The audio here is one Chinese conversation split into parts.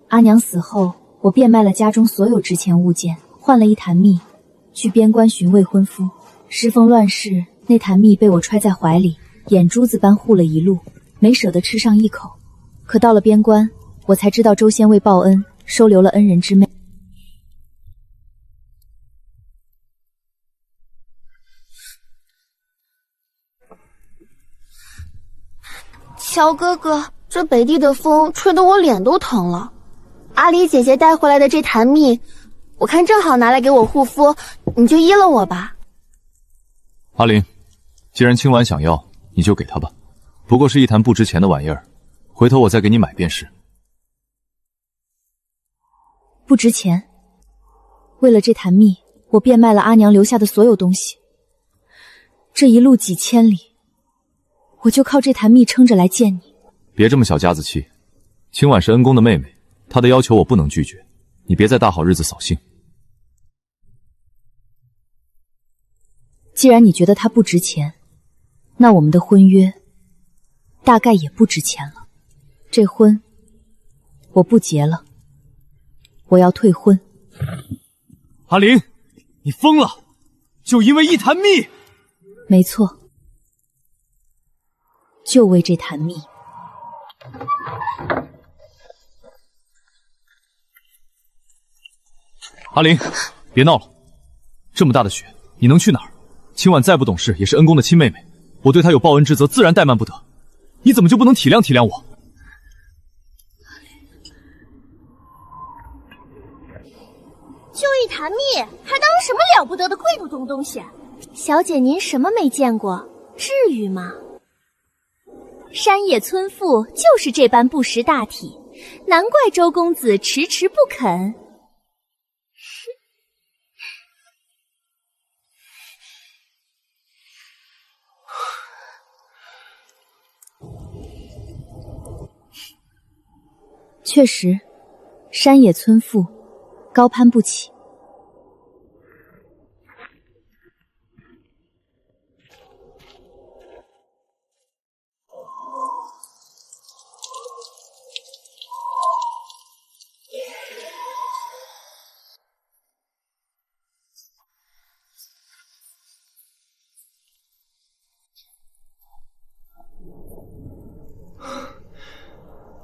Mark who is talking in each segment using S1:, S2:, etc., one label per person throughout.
S1: 阿娘死后，我变卖了家中所有值钱物件，换了一坛蜜，去边关寻未婚夫。时逢乱世，那坛蜜被我揣在怀里，眼珠子般护了一路，没舍得吃上一口。可到了边关，我才知道周仙为报恩，收留了恩人之妹。
S2: 乔哥哥，这北地的风吹得我脸都疼了。阿离姐姐带回来的这坛蜜，我看正好拿来给我护肤，你就依了我吧。
S3: 阿林，既然青婉想要，你就给她吧，不过是一坛不值钱的玩意儿，回头我再给你买便是。
S1: 不值钱？为了这坛蜜，我变卖了阿娘留下的所有东西。这一路几千里，我就靠这坛蜜撑着来见你。
S3: 别这么小家子气，青婉是恩公的妹妹，她的要求我不能拒绝，你别在大好日子扫兴。
S1: 既然你觉得它不值钱，那我们的婚约大概也不值钱了。这婚我不结了，我要退婚。
S4: 阿林，你疯了！就因为一坛蜜？
S1: 没错，就为这坛蜜。
S3: 阿林，别闹了，这么大的雪，你能去哪儿？青婉再不懂事，也是恩公的亲妹妹，我对她有报恩之责，自然怠慢不得。你怎么就不能体谅体谅我？
S2: 就一坛蜜，还当什么了不得的贵重东西？小姐您什么没见过？至于吗？
S5: 山野村妇就是这般不识大体，难怪周公子迟迟不肯。
S1: 确实，山野村妇高攀不起。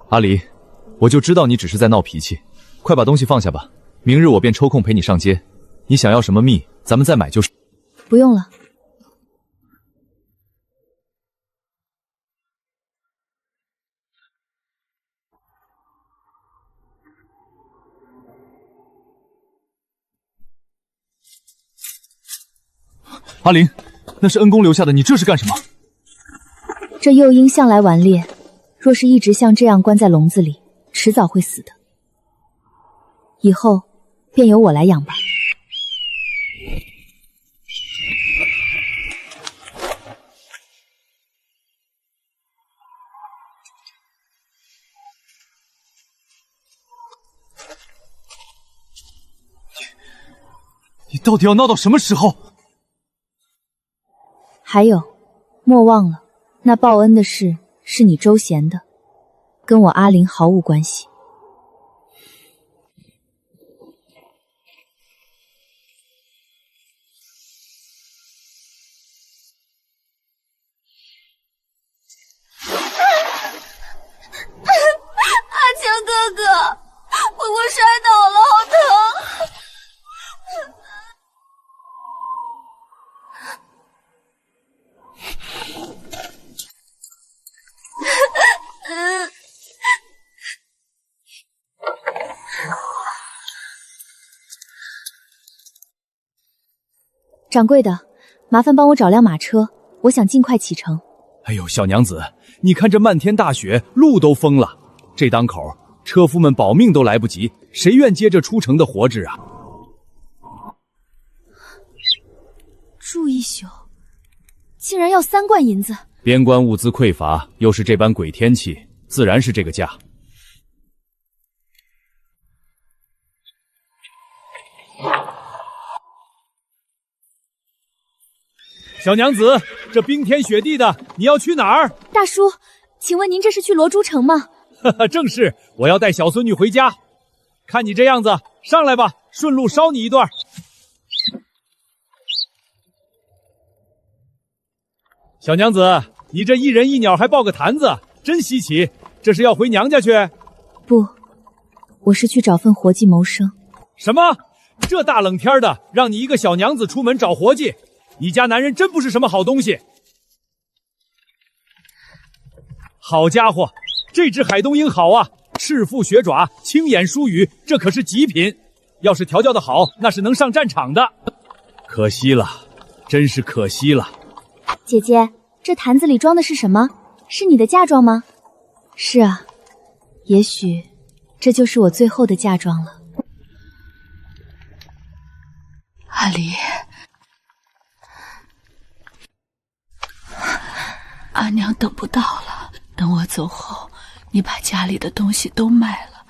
S3: 阿离，我就知道你只是在闹脾气，快把东西放下吧，明日我便抽空陪你上街。你想要什么蜜，咱们再买就是。
S1: 不用了。
S3: 阿林，那是恩公留下的，你这是干什么？
S1: 这幼鹰向来顽劣，若是一直像这样关在笼子里，迟早会死的。以后便由我来养吧。
S4: 你到底要闹到什么时候？
S1: 还有，莫忘了，那报恩的事是你周贤的，跟我阿林毫无关系。
S2: 阿强哥哥，我摔倒了，好疼！
S1: 掌柜的，麻烦帮我找辆马车，我想尽快启程。
S4: 哎呦，小娘子，你看这漫天大雪，路都封了，这当口，车夫们保命都来不及，谁愿接这出城的活事啊？
S1: 住一宿，竟然要3贯银子。
S4: 边关物资匮乏，又是这般鬼天气，自然是这个价。小娘子，这冰天雪地的，你要去哪儿？
S1: 大叔，请问您这是去罗珠城吗？
S4: 正是，我要带小孙女回家。看你这样子，上来吧，顺路捎你一段。小娘子，你这一人一鸟还抱个坛子，真稀奇，这是要回娘家去？
S1: 不，我是去找份活计谋生。
S4: 什么？这大冷天的，让你一个小娘子出门找活计，你家男人真不是什么好东西。好家伙，这只海东鹰好啊，赤腹雪爪，轻眼疏羽，这可是极品。要是调教的好，那是能上战场的。可惜了，真是可惜了。
S1: 姐姐，这坛子里装的是什么？是你的嫁妆吗？是啊，也许这就是我最后的嫁妆了。
S6: 阿离，阿娘等不到了，等我走后，你把家里的东西都卖了，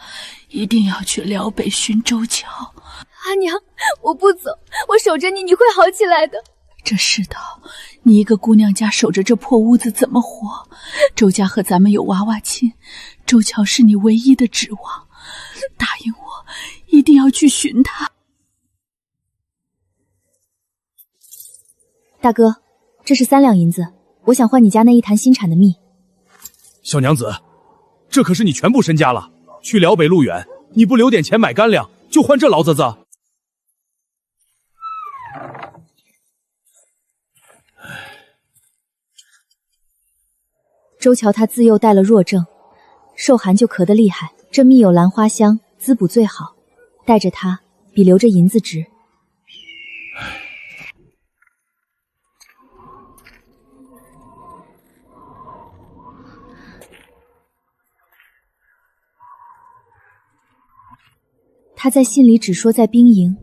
S6: 一定要去辽北寻周乔。
S5: 阿娘，我不走，我守着你，你会好起来的。
S6: 这世道，你一个姑娘家守着这破屋子怎么活？周家和咱们有娃娃亲，周乔是你唯一的指望，答应我，一定要去寻他。
S1: 大哥，这是3两银子，我想换你家那一坛新产的蜜。
S4: 小娘子，这可是你全部身家了，去辽北路远，你不留点钱买干粮，就换这劳子子。
S1: 周乔他自幼带了弱症，受寒就咳得厉害，这蜜有兰花香，滋补最好，带着它比留着银子值。他在信里只说在兵营，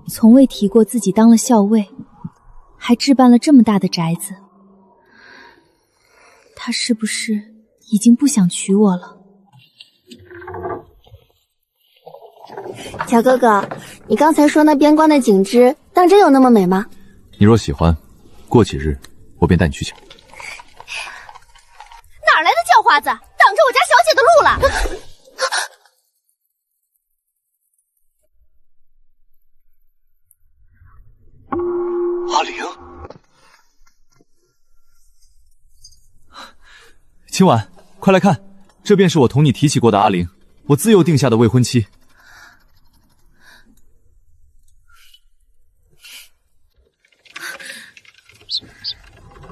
S1: 从未提过自己当了校尉，还置办了这么大的宅子。他是不是已经不想娶我了？
S2: 小哥哥，你刚才说那边关的景致，当真有那么美吗？
S3: 你若喜欢，过几日我便带你去瞧。
S5: 哪来的叫花子，挡着我家小姐的路了？
S3: 阿玲，今晚快来看，这便是我同你提起过的阿玲，我自幼定下的未婚妻。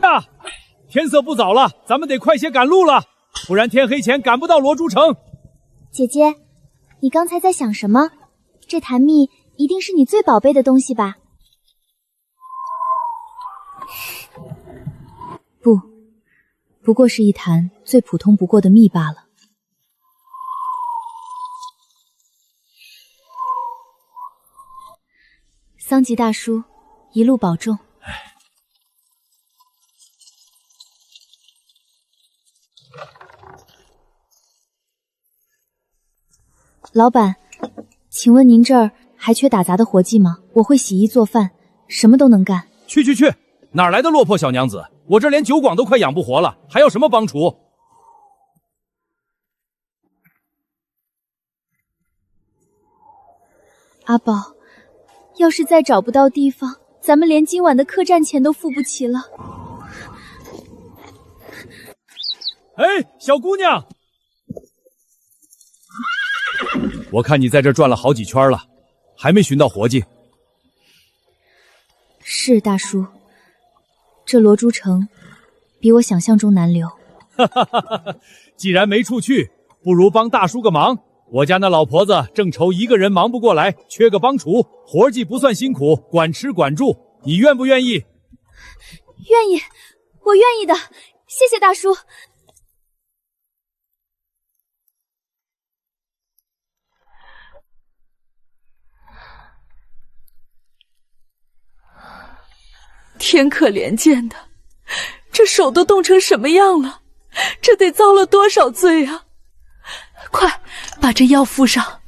S4: 啊，天色不早了，咱们得快些赶路了，不然天黑前赶不到罗珠城。
S1: 姐姐，你刚才在想什么？这坛蜜一定是你最宝贝的东西吧？不过是一坛最普通不过的蜜罢了。桑吉大叔，一路保重。老板，请问您这儿还缺打杂的活计吗？我会洗衣做饭，什么都能干。
S4: 去，哪来的落魄小娘子？我这连酒馆都快养不活了，还要什么帮厨？
S1: 阿宝，要是再找不到地方，咱们连今晚的客栈钱都付不起了。
S4: 哎，小姑娘，我看你在这转了好几圈了，还没寻到活计。
S1: 是大叔，这罗珠城比我想象中难留。
S4: 既然没处去，不如帮大叔个忙。我家那老婆子正愁一个人忙不过来，缺个帮厨，活计不算辛苦，管吃管住，你愿不愿意？
S1: 愿意，我愿意的，谢谢大叔。
S6: 天可怜见的，这手都冻成什么样了？这得遭了多少罪啊！快把这药敷上。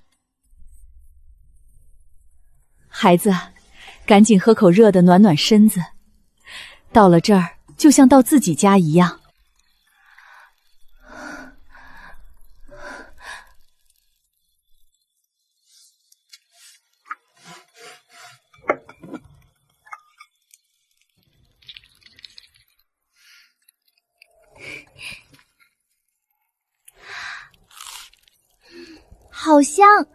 S1: 孩子，赶紧喝口热的暖暖身子。到了这儿，就像到自己家一样。
S5: 好香，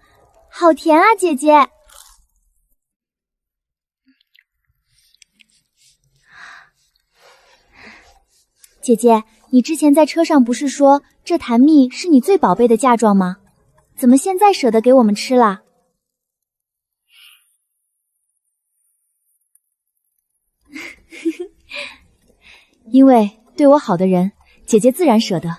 S5: 好甜啊，姐姐。姐姐，你之前在车上不是说这坛蜜是你最宝贝的嫁妆吗？怎么现在舍得给我们吃了？因为对我好的人，姐姐自然舍得。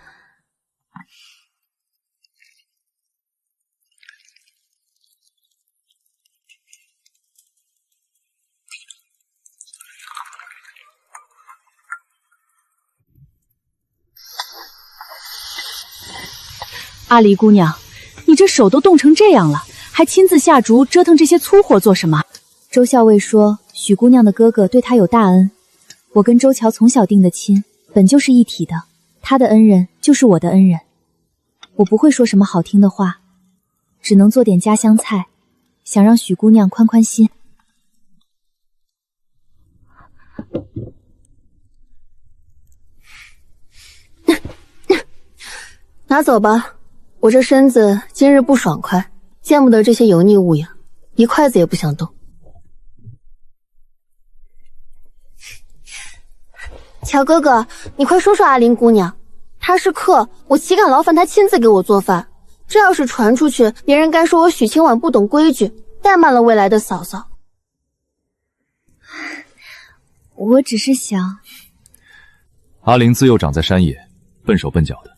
S6: 阿离姑娘，你这手都冻成这样了，还亲自下厨折腾这些粗活做什么？
S1: 周校尉说，许姑娘的哥哥对她有大恩，我跟周乔从小定的亲，本就是一体的，他的恩人就是我的恩人。我不会说什么好听的话，只能做点家乡菜，想让许姑娘宽宽心。
S2: 拿走吧，我这身子今日不爽快，见不得这些油腻物呀，一筷子也不想动。乔哥哥，你快说说阿林姑娘，她是客，我岂敢劳烦她亲自给我做饭？这要是传出去，别人该说我许清婉不懂规矩，怠慢了未来的嫂嫂。
S1: 我只是想，
S3: 阿玲自幼长在山野，笨手笨脚的，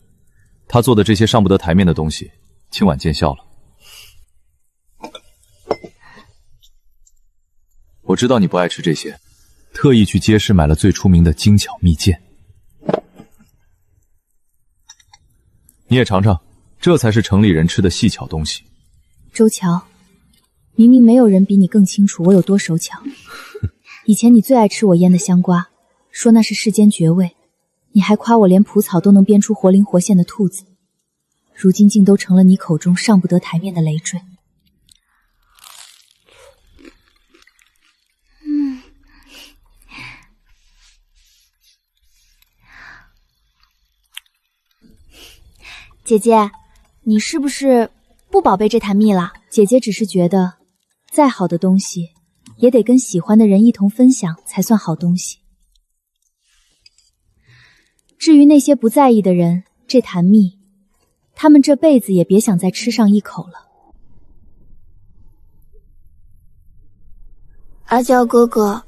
S3: 她做的这些上不得台面的东西，清婉见笑了。我知道你不爱吃这些，特意去街市买了最出名的精巧蜜饯，你也尝尝，这才是城里人吃的细巧东西。
S1: 周乔，明明没有人比你更清楚我有多手巧。以前你最爱吃我腌的香瓜，说那是世间绝味，你还夸我连蒲草都能编出活灵活现的兔子，如今竟都成了你口中上不得台面的累赘。
S5: 姐姐，你是不是不宝贝这坛蜜了？
S1: 姐姐只是觉得，再好的东西也得跟喜欢的人一同分享才算好东西。至于那些不在意的人，这坛蜜，他们这辈子也别想再吃上一口了。
S2: 阿娇哥哥，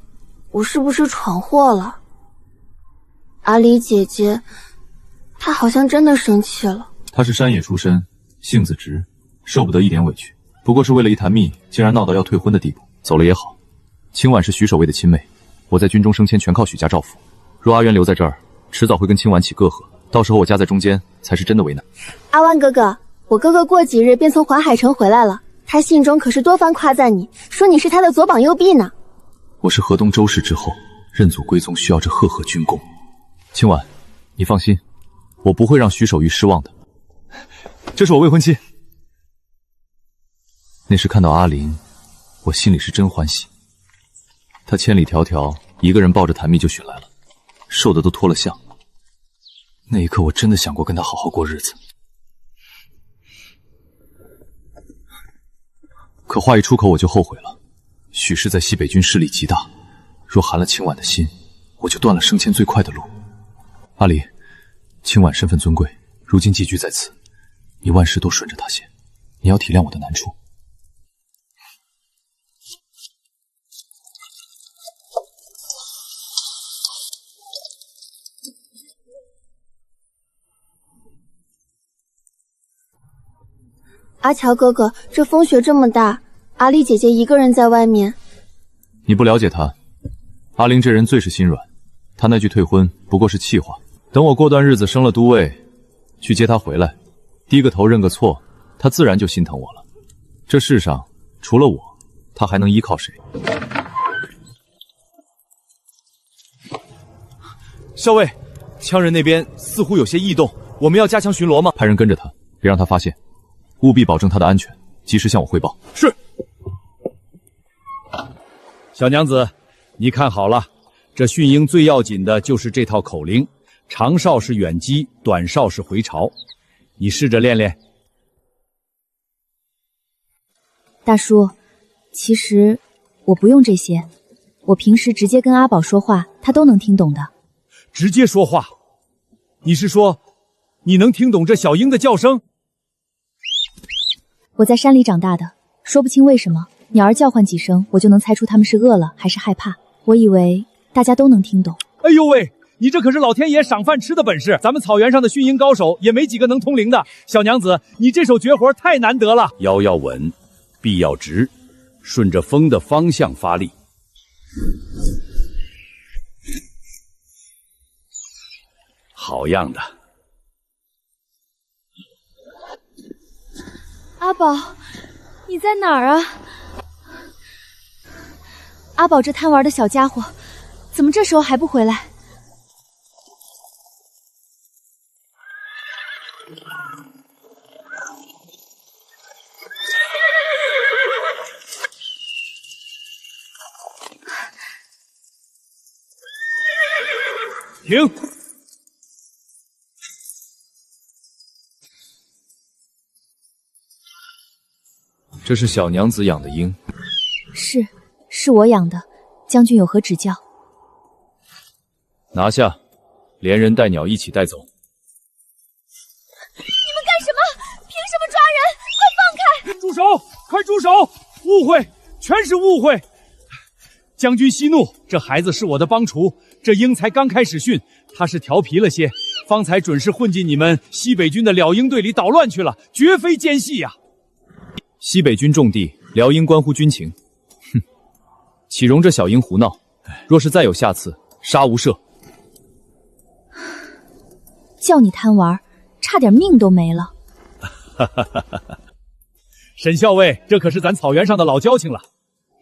S2: 我是不是闯祸了？阿离姐姐，她好像真的生气了。
S3: 她是山野出身，性子直，受不得一点委屈，不过是为了一坛蜜，竟然闹到要退婚的地步。走了也好，清婉是许守卫的亲妹，我在军中升迁全靠许家照拂。若阿渊留在这儿，迟早会跟清婉起隔阂，到时候我夹在中间，才是真的为难。
S2: 阿万哥哥，我哥哥过几日便从环海城回来了，他信中可是多番夸赞你，说你是他的左膀右臂呢。
S3: 我是河东周氏之后，认祖归宗需要这赫赫军功。清婉，你放心，我不会让许守玉失望的。这是我未婚妻。那时看到阿林，我心里是真欢喜。她千里迢迢一个人抱着谭蜜就寻来了，瘦的都脱了相。那一刻我真的想过跟她好好过日子，可话一出口我就后悔了。许氏在西北军势力极大，若寒了清婉的心，我就断了升迁最快的路。阿离，清婉身份尊贵，如今寄居在此，你万事都顺着她些，你要体谅我的难处。
S2: 阿乔哥哥，这风雪这么大，阿丽姐姐一个人在外面。
S3: 你不了解她，阿玲这人最是心软，她那句退婚不过是气话。等我过段日子升了都尉，去接她回来，低个头认个错，她自然就心疼我了。这世上除了我，她还能依靠谁？
S4: 校尉，羌人那边似乎有些异动，我们要加强巡逻吗？
S3: 派人跟着他，别让他发现，务必保证他的安全，及时向我汇报。
S4: 是。小娘子，你看好了，这驯鹰最要紧的就是这套口令，长哨是远击，短哨是回朝，你试着练练。
S1: 大叔，其实我不用这些，我平时直接跟阿宝说话，他都能听懂的。
S4: 直接说话？你是说，你能听懂这小鹰的叫声？
S1: 我在山里长大的，说不清为什么鸟儿叫唤几声，我就能猜出它们是饿了还是害怕。我以为大家都能听懂。
S4: 哎呦喂，你这可是老天爷赏饭吃的本事，咱们草原上的驯鹰高手也没几个能通灵的。小娘子，你这手绝活太难得了。
S7: 腰要稳，臂要直，顺着风的方向发力。好样的。
S1: 阿宝，你在哪儿啊？阿宝这贪玩的小家伙，怎么这时候还不回来？
S4: 停！
S3: 这是小娘子养的鹰。
S1: 是我养的，将军有何指教？
S3: 拿下，连人带鸟一起带走。你
S5: 们干什么？凭什么抓人？快放开！
S4: 住手！快住手！误会，全是误会。将军息怒，这孩子是我的帮厨，这鹰才刚开始训，他是调皮了些，方才准是混进你们西北军的辽鹰队里捣乱去了，绝非奸细呀。
S3: 西北军重地，辽鹰关乎军情。哼，岂容这小鹰胡闹？若是再有下次，杀无赦。
S1: 叫你贪玩，差点命都没了。
S4: 沈校尉，这可是咱草原上的老交情了。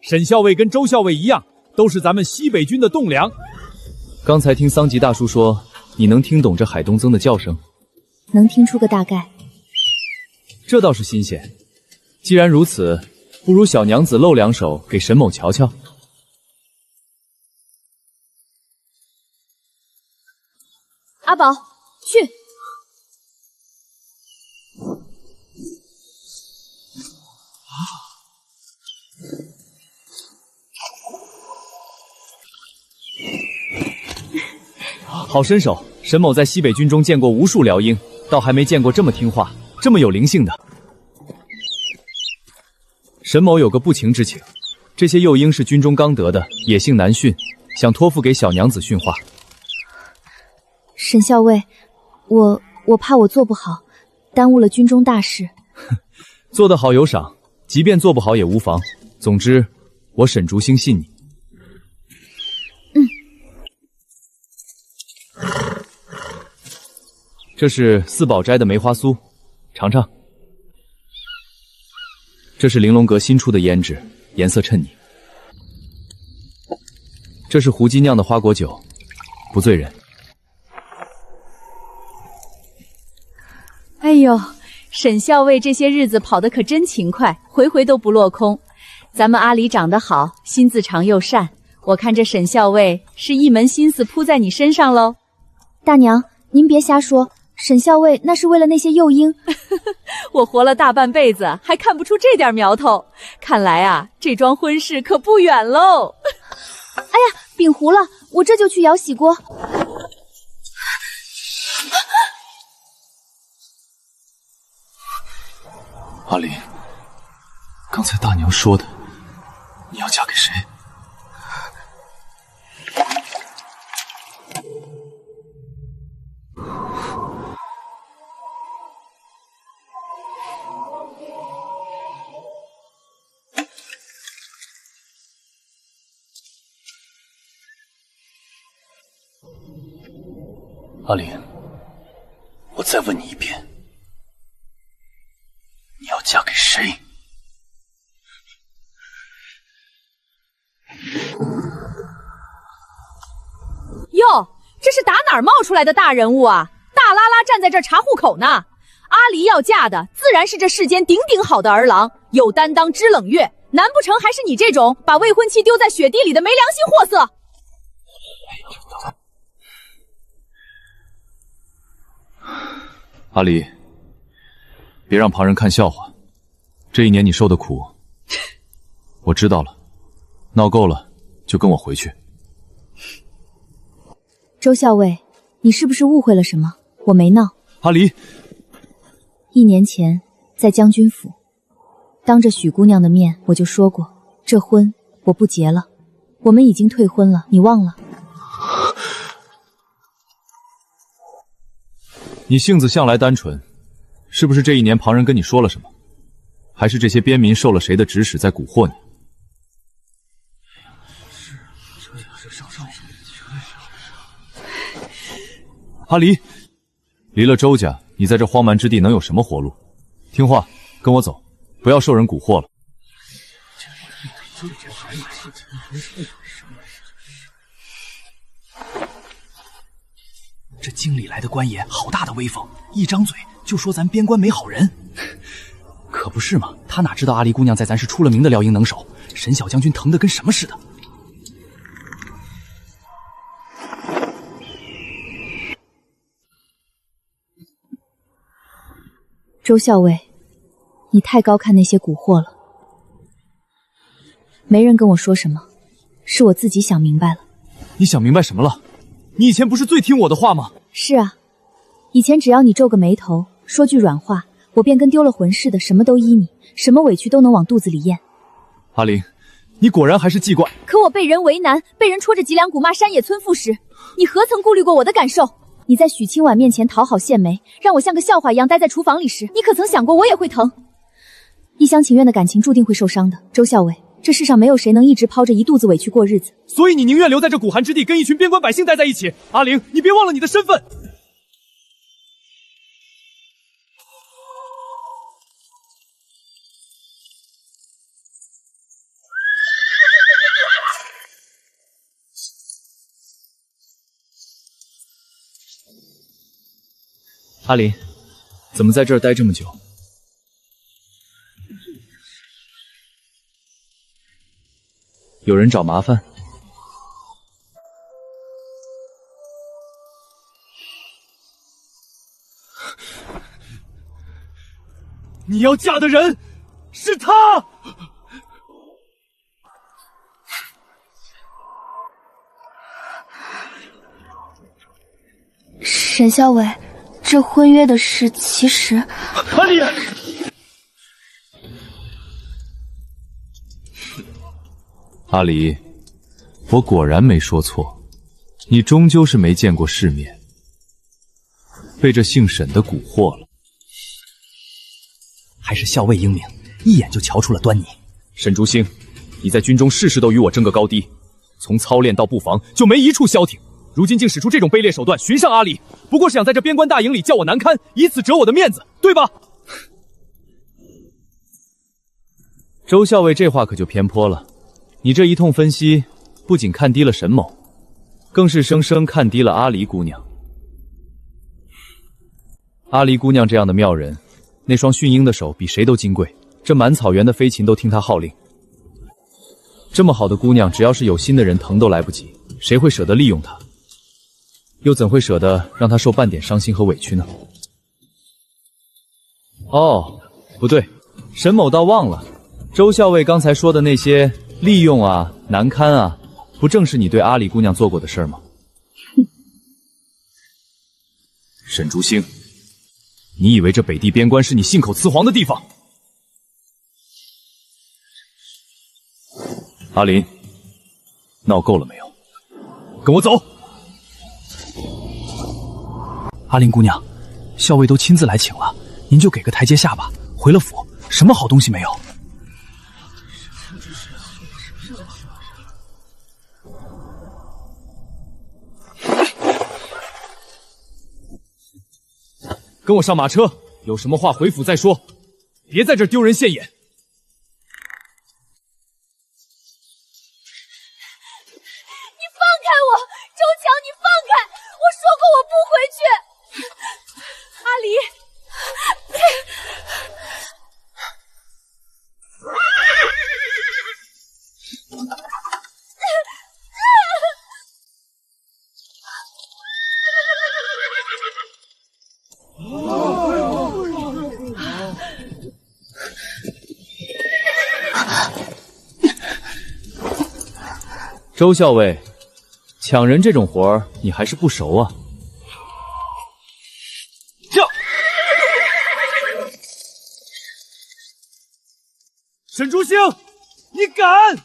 S4: 沈校尉跟周校尉一样，都是咱们西北军的栋梁。
S3: 刚才听桑吉大叔说，你能听懂这海东曾的叫声？
S1: 能听出个大概。
S3: 这倒是新鲜。既然如此，不如小娘子露两手给沈某瞧瞧。
S1: 阿宝，去。
S3: 好身手！沈某在西北军中见过无数辽鹰，倒还没见过这么听话、这么有灵性的。沈某有个不情之请，这些幼鹰是军中刚得的，野性难驯，想托付给小娘子驯化。
S1: 沈校尉，我怕我做不好，耽误了军中大事。
S3: 做得好有赏，即便做不好也无妨。总之，我沈竹星信你。这是四宝斋的梅花酥，尝尝。这是玲珑阁新出的胭脂，颜色衬你。这是胡姬酿的花果酒，不醉人。
S6: 哎呦，沈校尉这些日子跑得可真勤快，回回都不落空。咱们阿离长得好，心自长又善，我看这沈校尉是一门心思扑在你身上喽。
S1: 大娘，您别瞎说，沈校尉那是为了那些幼鹰。
S6: 我活了大半辈子，还看不出这点苗头。看来啊，这桩婚事可不远喽。
S1: 哎呀，饼糊了，我这就去舀洗锅。
S3: 阿离，刚才大娘说的，你要嫁给谁？阿离，我再问你一遍，你要嫁给谁？
S6: 哟，这是打哪儿冒出来的大人物啊？大拉拉站在这儿查户口呢。阿离要嫁的自然是这世间顶顶好的儿郎，有担当知冷月，难不成还是你这种把未婚妻丢在雪地里的没良心货色？
S3: 阿离，别让旁人看笑话。这一年你受的苦，我知道了，闹够了就跟我回去。
S1: 周校尉，你是不是误会了什么？我没闹。
S3: 阿离
S1: 1年前在将军府，当着许姑娘的面，我就说过，这婚我不结了。我们已经退婚了，你忘了？
S3: 你性子向来单纯，是不是这1年旁人跟你说了什么？还是这些边民受了谁的指使在蛊惑你？阿离，离了周家，你在这荒蛮之地能有什么活路？听话，跟我走，不要受人蛊惑了。
S8: 这京里来的官爷好大的威风，一张嘴就说咱边关没好人。可不是嘛，他哪知道阿离姑娘在咱是出了名的撩阴能手，沈小将军疼得跟什么似的。
S1: 周校尉，你太高看那些蛊惑了。没人跟我说什么，是我自己想明白了。
S3: 你想明白什么了？你以前不是最听我的话吗？
S1: 是啊，以前只要你皱个眉头，说句软话，我便跟丢了魂似的，什么都依你，什么委屈都能往肚子里咽。
S3: 阿玲，你果然还是记惯。
S1: 可我被人为难，被人戳着脊梁骨骂山野村妇时，你何曾顾虑过我的感受？你在许清婉面前讨好献媚，让我像个笑话一样待在厨房里时，你可曾想过我也会疼？一厢情愿的感情注定会受伤的，周校尉，这世上没有谁能一直抛着一肚子委屈过日子。
S4: 所以你宁愿留在这苦寒之地，跟一群边关百姓待在一起。阿玲，你别忘了你的身份。
S3: 阿林，怎么在这儿待这么久？有人找麻烦？
S4: 你要嫁的人是他。
S2: 沈校尉，这婚约的事其实……
S4: 阿离，
S3: 阿离，我果然没说错，你终究是没见过世面，被这姓沈的蛊惑了。
S8: 还是校尉英明，一眼就瞧出了端倪。
S3: 沈竹星，你在军中事事都与我争个高低，从操练到布防就没一处消停，如今竟使出这种卑劣手段寻上阿离，不过是想在这边关大营里叫我难堪，以此折我的面子，对吧？周校尉这话可就偏颇了，你这一通分析，不仅看低了沈某，更是生生看低了阿离姑娘。阿离姑娘这样的妙人，那双驯鹰的手比谁都金贵，这满草原的飞禽都听她号令。这么好的姑娘，只要是有心的人疼都来不及，谁会舍得利用她？又怎会舍得让她受半点伤心和委屈呢？哦，不对，沈某倒忘了，周校尉刚才说的那些利用啊、难堪啊，不正是你对阿里姑娘做过的事吗？沈竹星，你以为这北地边关是你信口雌黄的地方？阿林，闹够了没有？跟我走！
S8: 阿林姑娘，校尉都亲自来请了，您就给个台阶下吧。回了府，什么好东西没有？
S4: 跟我上马车，有什么话回府再说，别在这儿丢人现眼。
S5: 你放开我，周强，你放开！我说过我不回去。阿离，
S3: 周校尉，抢人这种活儿你还是不熟啊。
S4: 沈竹星，你敢！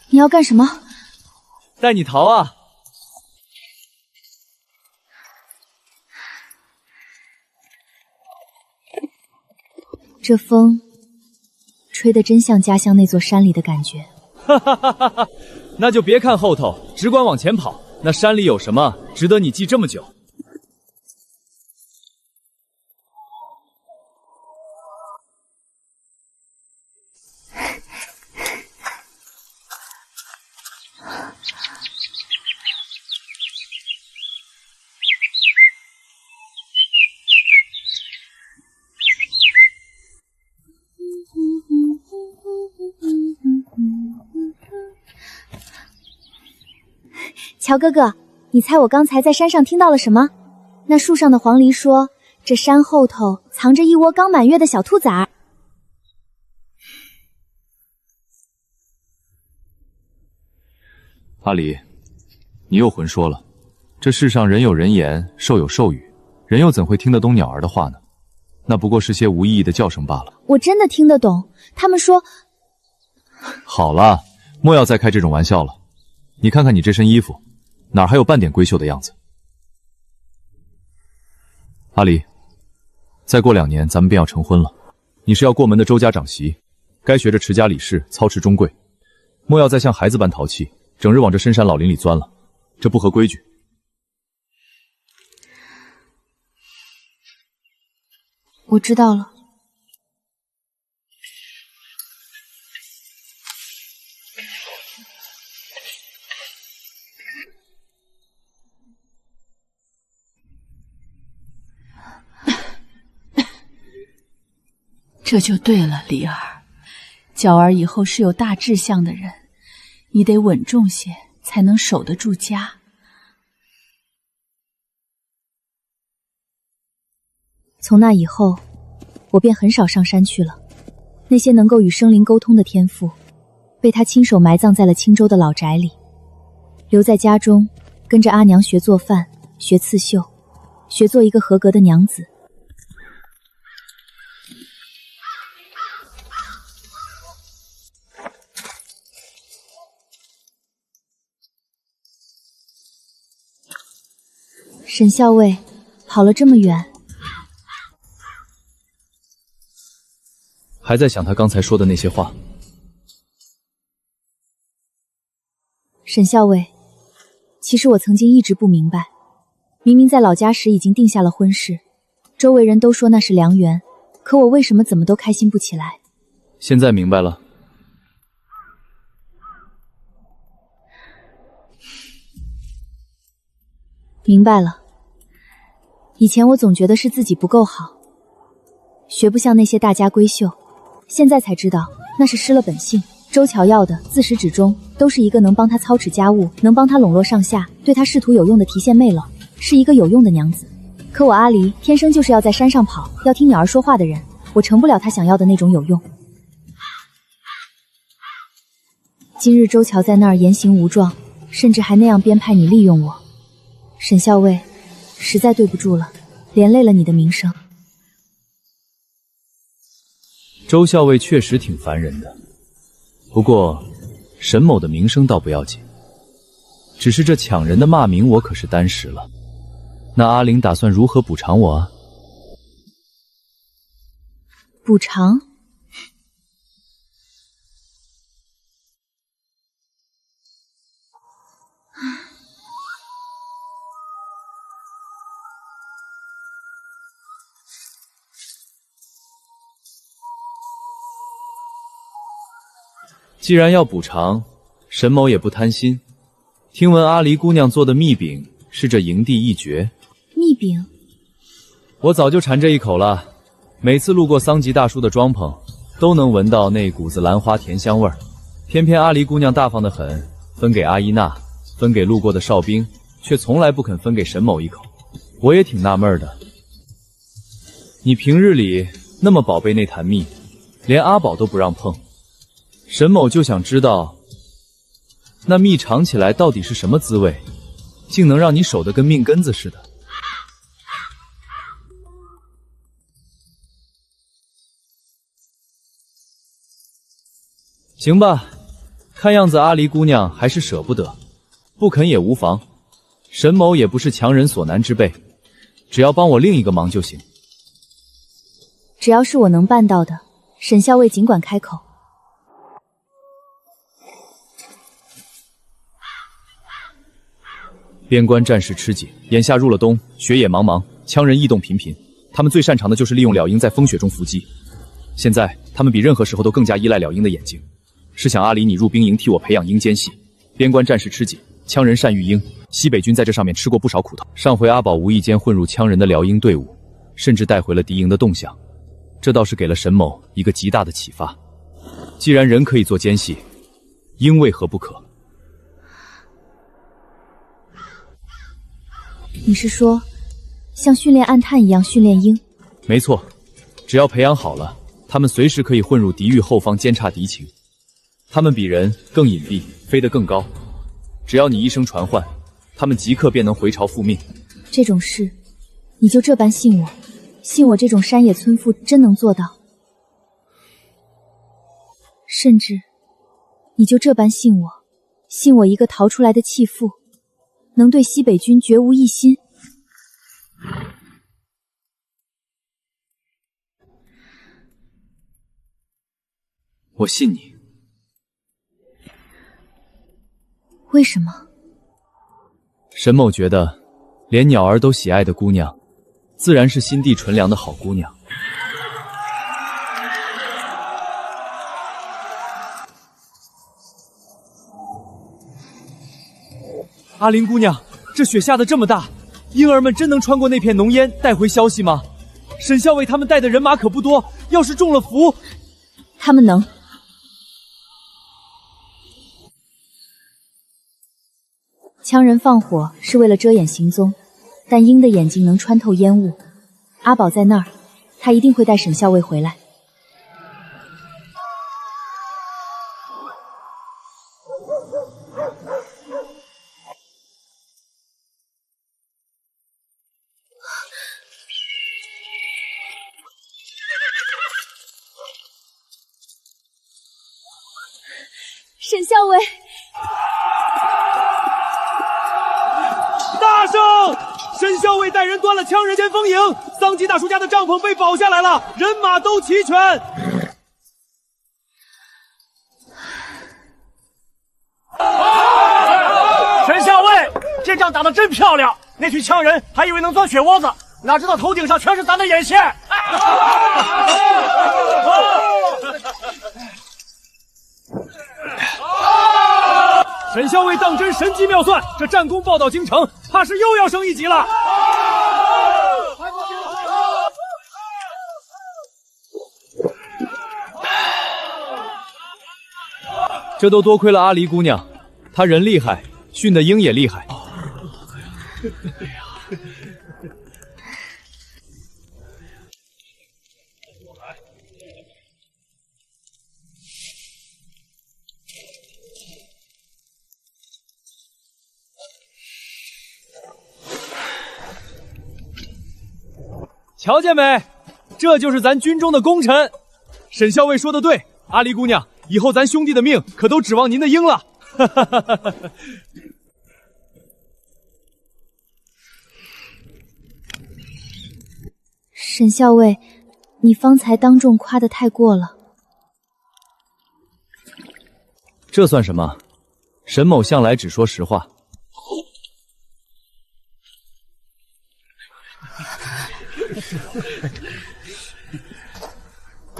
S1: 你要干什么？
S3: 带你逃啊！
S1: 这风吹得真像家乡那座山里的感觉。
S3: 哈哈哈哈哈！那就别看后头，只管往前跑。那山里有什么值得你记这么久？
S5: 乔哥哥，你猜我刚才在山上听到了什么？那树上的黄鹂说，这山后头藏着一窝刚满月的小兔崽儿。
S3: 阿离，你又混说了。这世上人有人言，兽有兽语，人又怎会听得懂鸟儿的话呢？那不过是些无意义的叫声罢了。
S5: 我真的听得懂，他们说……
S3: 好了，莫要再开这种玩笑了。你看看你这身衣服，哪儿还有半点闺秀的样子？阿离，再过2年咱们便要成婚了，你是要过门的周家长媳，该学着持家理事，操持中贵，莫要再像孩子般淘气，整日往这深山老林里钻了，这不合规矩。
S1: 我知道了。
S6: 这就对了，离儿，娇儿以后是有大志向的人，你得稳重些，才能守得住家。
S1: 从那以后，我便很少上山去了。那些能够与生灵沟通的天赋，被他亲手埋葬在了青州的老宅里。留在家中，跟着阿娘学做饭，学刺绣，学做一个合格的娘子。沈校尉，跑了这么远，
S3: 还在想他刚才说的那些话。
S1: 沈校尉，其实我曾经一直不明白，明明在老家时已经定下了婚事，周围人都说那是良缘，可我为什么怎么都开心不起来？
S3: 现在明白了。
S1: 明白了。以前我总觉得是自己不够好，学不像那些大家闺秀，现在才知道那是失了本性。周乔要的自始至终都是一个能帮他操持家务，能帮他笼络上下，对他仕途有用的提线妹了，是一个有用的娘子。可我阿离天生就是要在山上跑，要听鸟儿说话的人，我成不了他想要的那种有用。今日周乔在那儿言行无状，甚至还那样编排你利用我，沈校尉，实在对不住了，连累了你的名声。
S3: 周校尉确实挺烦人的，不过沈某的名声倒不要紧，只是这抢人的骂名我可是担实了。那阿玲打算如何补偿我啊？
S1: 补偿？
S3: 既然要补偿，沈某也不贪心。听闻阿离姑娘做的蜜饼是这营地一绝。
S1: 蜜饼？
S3: 我早就馋这一口了。每次路过桑吉大叔的庄棚，都能闻到那股子兰花甜香味儿。偏偏阿离姑娘大方得很，分给阿依娜，分给路过的哨兵，却从来不肯分给沈某一口。我也挺纳闷的，你平日里那么宝贝那坛蜜，连阿宝都不让碰。沈某就想知道，那蜜尝起来到底是什么滋味，竟能让你守得跟命根子似的。行吧，看样子阿离姑娘还是舍不得，不肯也无妨。沈某也不是强人所难之辈，只要帮我另一个忙就行。
S1: 只要是我能办到的，沈校尉尽管开口。
S3: 边关战事吃紧，眼下入了冬，雪野茫茫，羌人异动频频。他们最擅长的就是利用鸟鹰在风雪中伏击。现在他们比任何时候都更加依赖鸟鹰的眼睛。是想阿离你入兵营替我培养鹰奸细。边关战事吃紧，羌人善育鹰，西北军在这上面吃过不少苦头。上回阿宝无意间混入羌人的辽鹰队伍，甚至带回了敌营的动向，这倒是给了沈某一个极大的启发。既然人可以做奸细，鹰为何不可？
S1: 你是说，像训练暗探一样训练鹰？
S3: 没错，只要培养好了，他们随时可以混入敌域后方监察敌情。他们比人更隐蔽，飞得更高。只要你一声传唤，他们即刻便能回朝复命。
S1: 这种事，你就这般信我？信我这种山野村妇真能做到？甚至，你就这般信我？信我一个逃出来的弃妇，能对西北军绝无异心？
S3: 我信你。
S1: 为什么？
S3: 沈某觉得，连鸟儿都喜爱的姑娘，自然是心地纯良的好姑娘。
S4: 阿林姑娘，这雪下得这么大，婴儿们真能穿过那片浓烟带回消息吗？沈校尉他们带的人马可不多，要是中了伏，
S1: 他们能。羌人放火是为了遮掩行踪，但鹰的眼睛能穿透烟雾。阿宝在那儿，他一定会带沈校尉回来。
S5: 沈校尉，
S4: 大圣！沈校尉带人端了羌人先锋营，桑吉大叔家的帐篷被保下来了，人马都齐全。
S9: 沈校尉，这仗打得真漂亮！那群羌人还以为能钻雪窝子，哪知道头顶上全是咱的眼线。
S4: 沈校尉当真神机妙算，这战功报到京城，怕是又要升一级了。
S3: 这都多亏了阿离姑娘，她人厉害，训的鹰也厉害。
S4: 瞧见没？这就是咱军中的功臣。沈校尉说的对，阿离姑娘，以后咱兄弟的命可都指望您的鹰了。
S1: 沈校尉，你方才当众夸得太过了。
S3: 这算什么？沈某向来只说实话。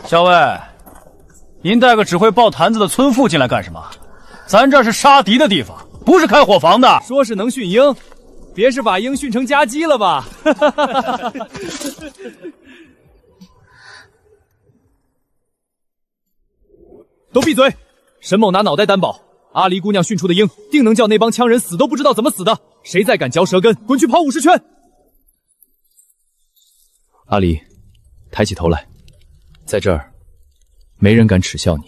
S9: 校尉，您带个只会抱坛子的村妇进来干什么？咱这是杀敌的地方，不是开伙房的。
S4: 说是能驯鹰，别是把鹰驯成家鸡了吧？都闭嘴！沈某拿脑袋担保，阿离姑娘训出的鹰，定能叫那帮羌人死都不知道怎么死的。谁再敢嚼舌根，滚去跑50圈！
S3: 阿离，抬起头来，在这儿，没人敢耻笑你。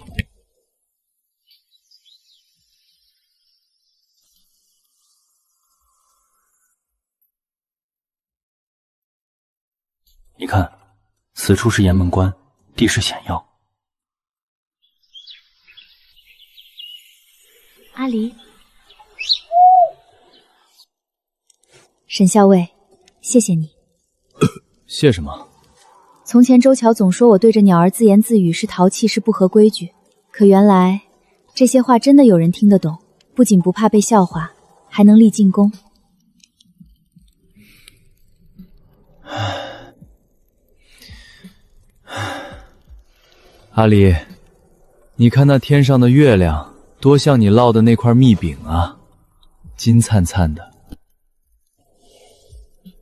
S8: 你看，此处是雁门关，地势险要。
S1: 阿离，沈校尉，谢谢你。
S3: 谢什么？
S1: 从前周乔总说我对着鸟儿自言自语是淘气，是不合规矩。可原来这些话真的有人听得懂，不仅不怕被笑话，还能立进宫。
S3: 阿离，你看那天上的月亮，多像你烙的那块蜜饼啊，金灿灿的。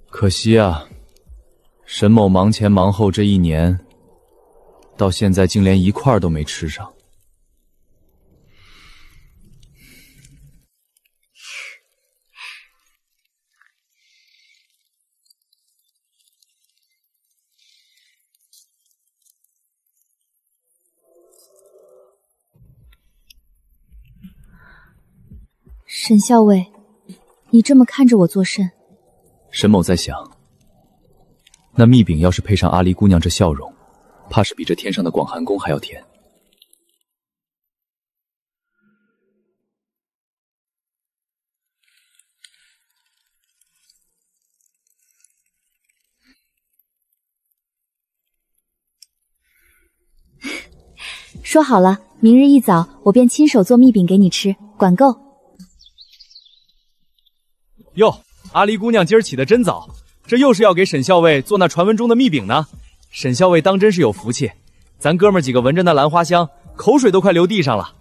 S3: 可惜啊，沈某忙前忙后这一年，到现在竟连一块都没吃上。
S1: 沈校尉，你这么看着我作甚？
S3: 沈某在想，那蜜饼要是配上阿离姑娘这笑容，怕是比这天上的广寒宫还要甜。
S1: 说好了，明日一早我便亲手做蜜饼给你吃，管够。
S4: 哟，阿离姑娘今儿起得真早，这又是要给沈校尉做那传闻中的蜜饼呢。沈校尉当真是有福气，咱哥们几个闻着那兰花香，口水都快流地上了。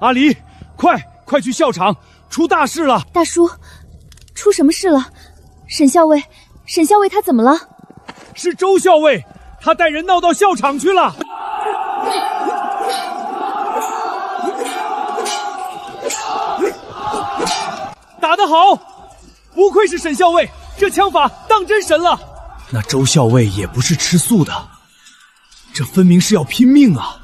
S4: 阿离，快去校场，出大事了！
S1: 大叔，出什么事了？沈校尉他怎么了？
S4: 是周校尉，他带人闹到校场去了。打得好，不愧是沈校尉，这枪法当真神了。
S8: 那周校尉也不是吃素的，这分明是要拼命啊！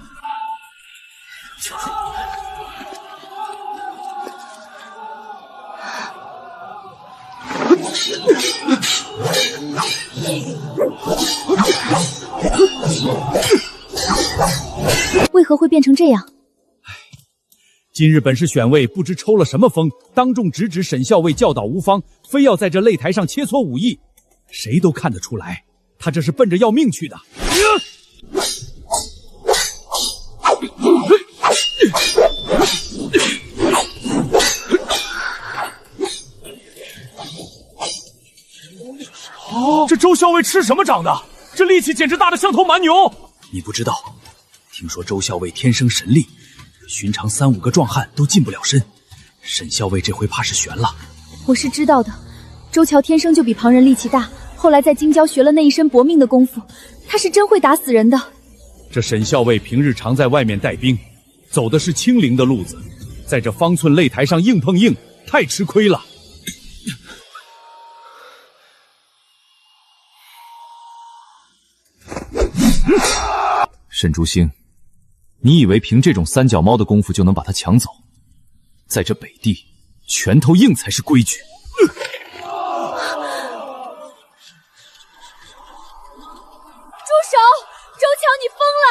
S1: 为何会变成这样？
S4: 今日本是选尉不知抽了什么风，当众直指沈校尉教导无方，非要在这擂台上切磋武艺。谁都看得出来，他这是奔着要命去的。这周校尉吃什么长的？这力气简直大得像头蛮牛！
S8: 你不知道，听说周校尉天生神力，寻常3、5个壮汉都近不了身。沈校尉这回怕是悬了。
S1: 我是知道的，周乔天生就比旁人力气大，后来在京郊学了那一身搏命的功夫，他是真会打死人的。
S4: 这沈校尉平日常在外面带兵，走的是清零的路子，在这方寸擂台上硬碰硬，太吃亏了。
S3: 沈竹星，你以为凭这种三脚猫的功夫就能把他抢走？在这北地，拳头硬才是规矩。
S1: 住手！周乔，你疯了！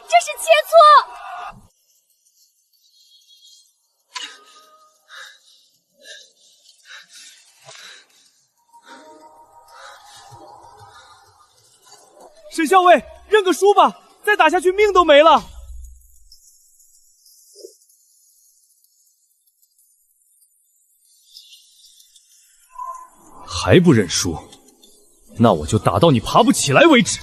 S1: 这是切磋！
S4: 沈校尉，认个输吧，再打下去命都没了。
S3: 还不认输？那我就打到你爬不起来为止。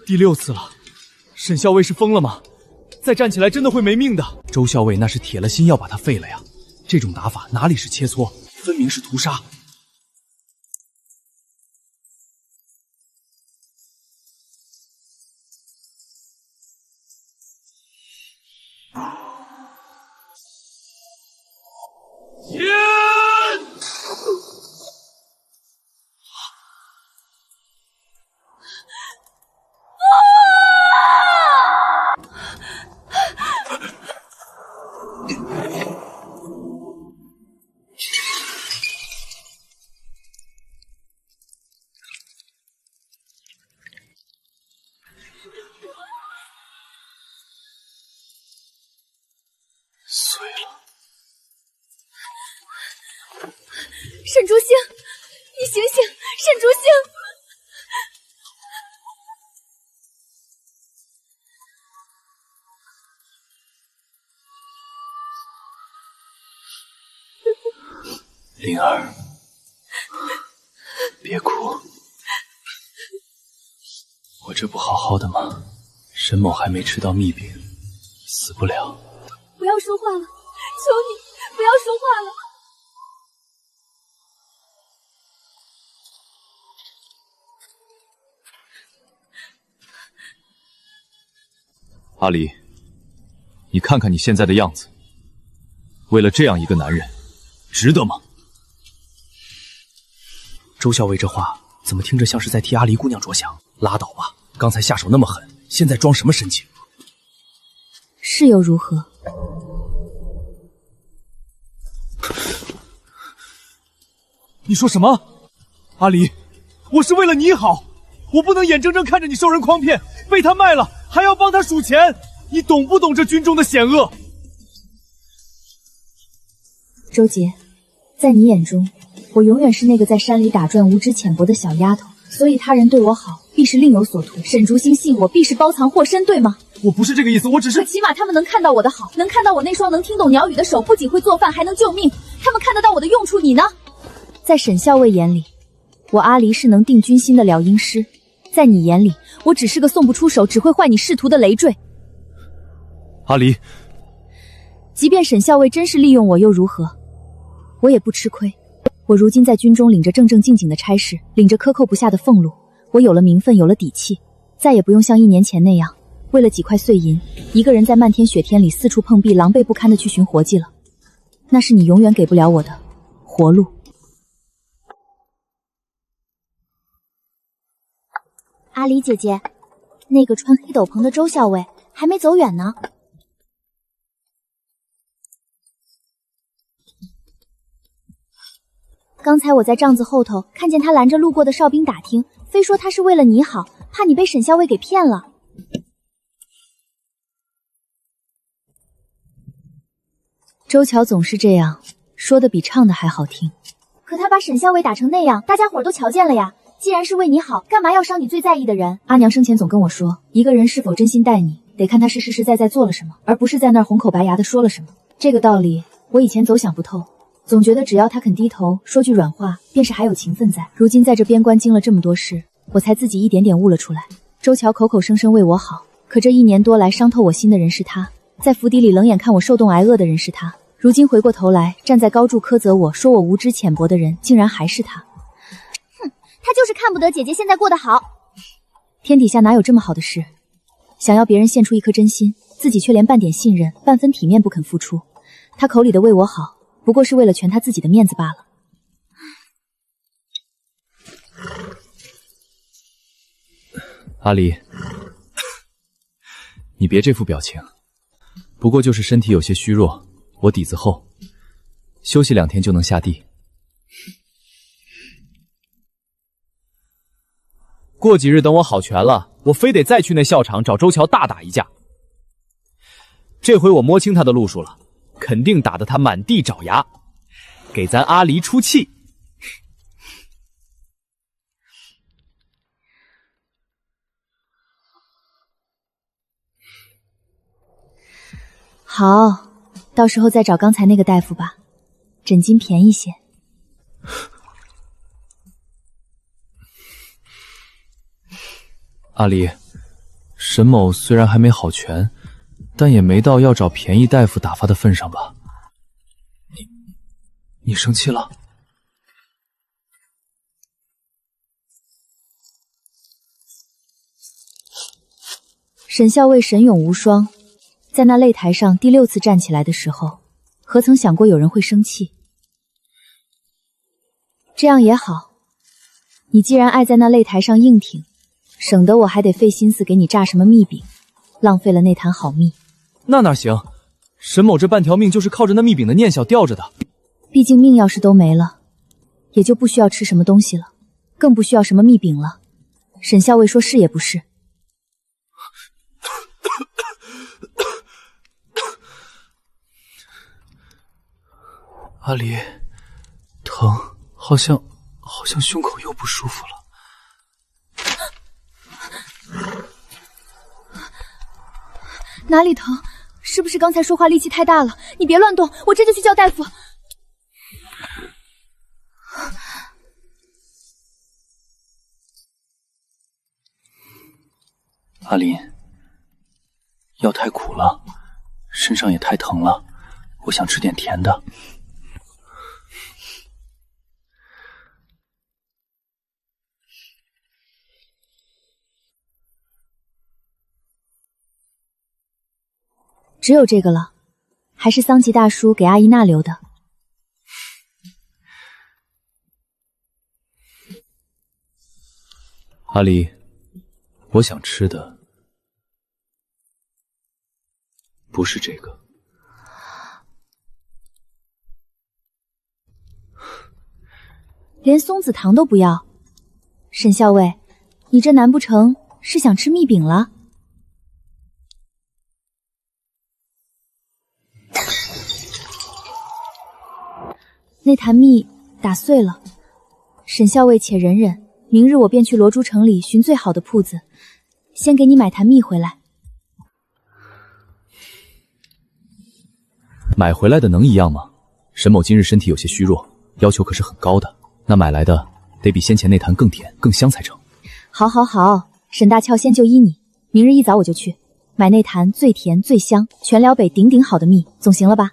S8: 第6次了，沈校尉是疯了吗？再站起来真的会没命的。周校尉那是铁了心要把他废了呀，这种打法哪里是切磋，分明是屠杀。
S5: 沈竹星，你醒醒，沈竹星！
S3: 灵儿，别哭，我这不好好的吗？沈某还没吃到秘饼，死不了。
S5: 不要说话了，求你不要说话了。
S3: 阿离，你看看你现在的样子，为了这样一个男人，值得吗？
S8: 周校尉这话怎么听着像是在替阿离姑娘着想？拉倒吧，刚才下手那么狠，现在装什么深情？
S1: 是又如何？
S4: 你说什么？阿离，我是为了你好，我不能眼睁睁看着你受人诓骗，被他卖了，还要帮他数钱，你懂不懂这军中的险恶？
S1: 周杰，在你眼中，我永远是那个在山里打转、无知浅薄的小丫头，所以他人对我好，必是另有所图。沈竹星信我，必是包藏祸身，对吗？
S4: 我不是这个意思，我只是……
S1: 可起码他们能看到我的好，能看到我那双能听懂鸟语的手，不仅会做饭，还能救命。他们看得到我的用处，你呢？在沈校尉眼里，我阿离是能定军心的了鹰师；在你眼里，我只是个送不出手，只会坏你仕途的累赘。
S3: 阿离，
S1: 即便沈校尉真是利用我又如何？我也不吃亏。我如今在军中领着正正经经的差事，领着克扣不下的俸禄，我有了名分，有了底气，再也不用像1年前那样，为了几块碎银，一个人在漫天雪天里四处碰壁，狼狈不堪的去寻活计了。那是你永远给不了我的活路。
S5: 阿离姐姐，那个穿黑斗篷的周校尉还没走远呢。刚才我在帐子后头看见他拦着路过的哨兵打听，非说他是为了你好，怕你被沈校尉给骗了。
S1: 周乔总是这样，说的比唱的还好听。
S5: 可他把沈校尉打成那样，大家伙都瞧见了呀。既然是为你好，干嘛要伤你最在意的人？
S1: 阿娘生前总跟我说，一个人是否真心待你，得看他是实实在在做了什么，而不是在那儿红口白牙的说了什么。这个道理我以前总想不透，总觉得只要他肯低头说句软话，便是还有情分在。如今在这边关经了这么多事，我才自己一点点悟了出来。周乔口口声声为我好，可这1年多来伤透我心的人是他，在府邸里冷眼看我受冻挨饿的人是他，如今回过头来站在高处苛责我，说我无知浅薄的人，竟然还是他。
S5: 哼，他就是看不得姐姐现在过得好。
S1: 天底下哪有这么好的事？想要别人献出一颗真心，自己却连半点信任、半分体面不肯付出。他口里的为我好，不过是为了全他自己的面子罢了。
S3: 阿离，你别这副表情，不过就是身体有些虚弱，我底子厚，休息2天就能下地。
S8: 过几日等我好全了，我非得再去那校场找周乔大打一架。这回我摸清他的路数了，肯定打得他满地找牙，给咱阿离出气。
S1: 好，到时候再找刚才那个大夫吧，诊金便宜些。
S3: 阿离，沈某虽然还没好全，但也没到要找便宜大夫打发的份上吧？你生气了？
S1: 沈校尉神勇无双，在那擂台上第6次站起来的时候，何曾想过有人会生气？这样也好，你既然爱在那擂台上硬挺，省得我还得费心思给你榨什么蜜饼，浪费了那坛好蜜。
S3: 那哪行？沈某这半条命就是靠着那蜜饼的念想吊着的。
S1: 毕竟命要是都没了，也就不需要吃什么东西了，更不需要什么蜜饼了。沈校尉说是也不是？
S3: 阿离，疼，好像胸口又不舒服了。
S5: 哪里疼？是不是刚才说话力气太大了？你别乱动，我这就去叫大夫。
S3: 阿林，药太苦了，身上也太疼了，我想吃点甜的。
S1: 只有这个了，还是桑吉大叔给阿依娜留的。
S3: 阿离，我想吃的不是这个。
S1: 连松子糖都不要？沈校尉，你这难不成是想吃蜜饼了？那坛蜜打碎了，沈校尉且忍忍，明日我便去罗珠城里寻最好的铺子，先给你买坛蜜回来。
S3: 买回来的能一样吗？沈某今日身体有些虚弱，要求可是很高的，那买来的得比先前那坛更甜更香才成。
S1: 好，好，好，沈大俏先就依你，明日一早我就去买那坛最甜最香、全辽北顶顶好的蜜，总行了吧？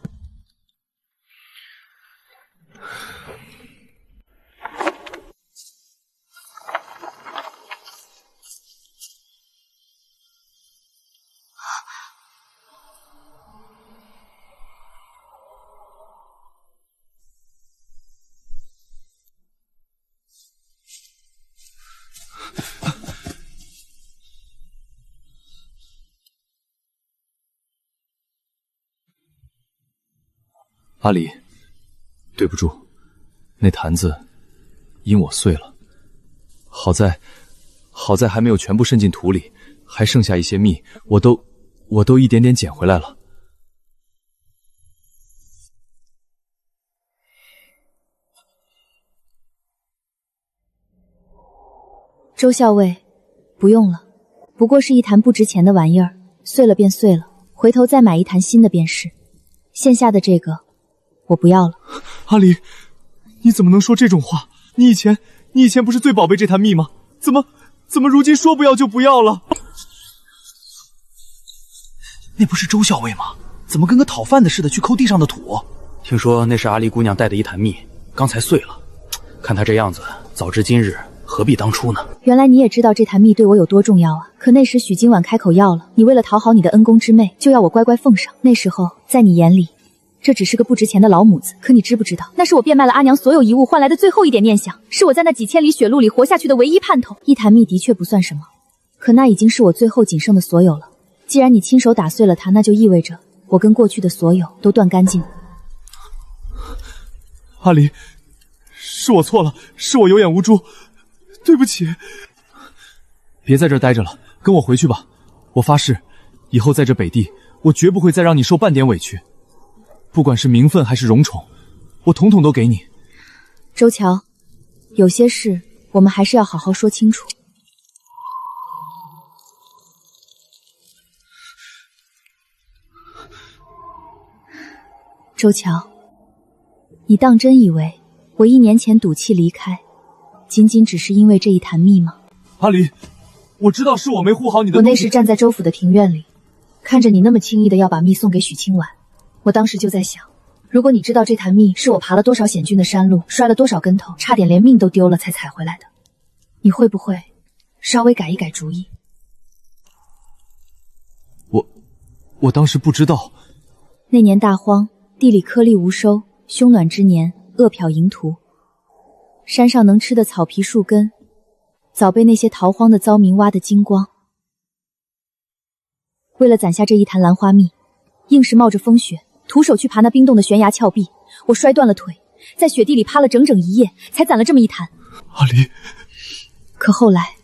S3: 阿离，对不住，那坛子因我碎了，好在还没有全部渗进土里，还剩下一些蜜，我都一点点捡回来了。
S1: 周校尉，不用了，不过是一坛不值钱的玩意儿，碎了便碎了，回头再买一坛新的便是。现下的这个我不要了。
S3: 阿离，你怎么能说这种话？你以前不是最宝贝这坛蜜吗？怎么如今说不要就不要了？
S10: 那不是周校尉吗？怎么跟个讨饭的似的去抠地上的土？听说那是阿离姑娘带的一坛蜜，刚才碎了。看她这样子，早知今日何必当初呢？
S1: 原来你也知道这坛蜜对我有多重要啊！可那时许今晚开口要了，你为了讨好你的恩公之妹，就要我乖乖奉上。那时候在你眼里，这只是个不值钱的老母子，可你知不知道，那是我变卖了阿娘所有遗物换来的最后一点念想，是我在那几千里雪路里活下去的唯一盼头。一坛蜜的确不算什么，可那已经是我最后仅剩的所有了。既然你亲手打碎了它，那就意味着我跟过去的所有都断干净了。
S3: 阿离，是我错了，是我有眼无珠，对不起。别在这儿待着了，跟我回去吧。我发誓，以后在这北地，我绝不会再让你受半点委屈。不管是名分还是荣宠，我统统都给你。
S1: 周乔，有些事我们还是要好好说清楚。周乔，你当真以为我1年前赌气离开，仅仅只是因为这一坛蜜吗？
S3: 阿离，我知道是我没护好你的。
S1: 我那时站在周府的庭院里，看着你那么轻易的要把蜜送给许清婉，我当时就在想，如果你知道这坛蜜是我爬了多少险峻的山路，摔了多少跟头，差点连命都丢了才采回来的，你会不会稍微改一改主意？
S3: 我当时不知道。
S1: 那年大荒，地里颗粒无收，凶暖之年，饿殍盈途。山上能吃的草皮树根，早被那些逃荒的糟民挖得精光。为了攒下这一坛兰花蜜，硬是冒着风雪，徒手去爬那冰冻的悬崖峭壁。我摔断了腿，在雪地里趴了整整一夜，才攒了这么一坛。
S3: 阿离，
S1: 可后来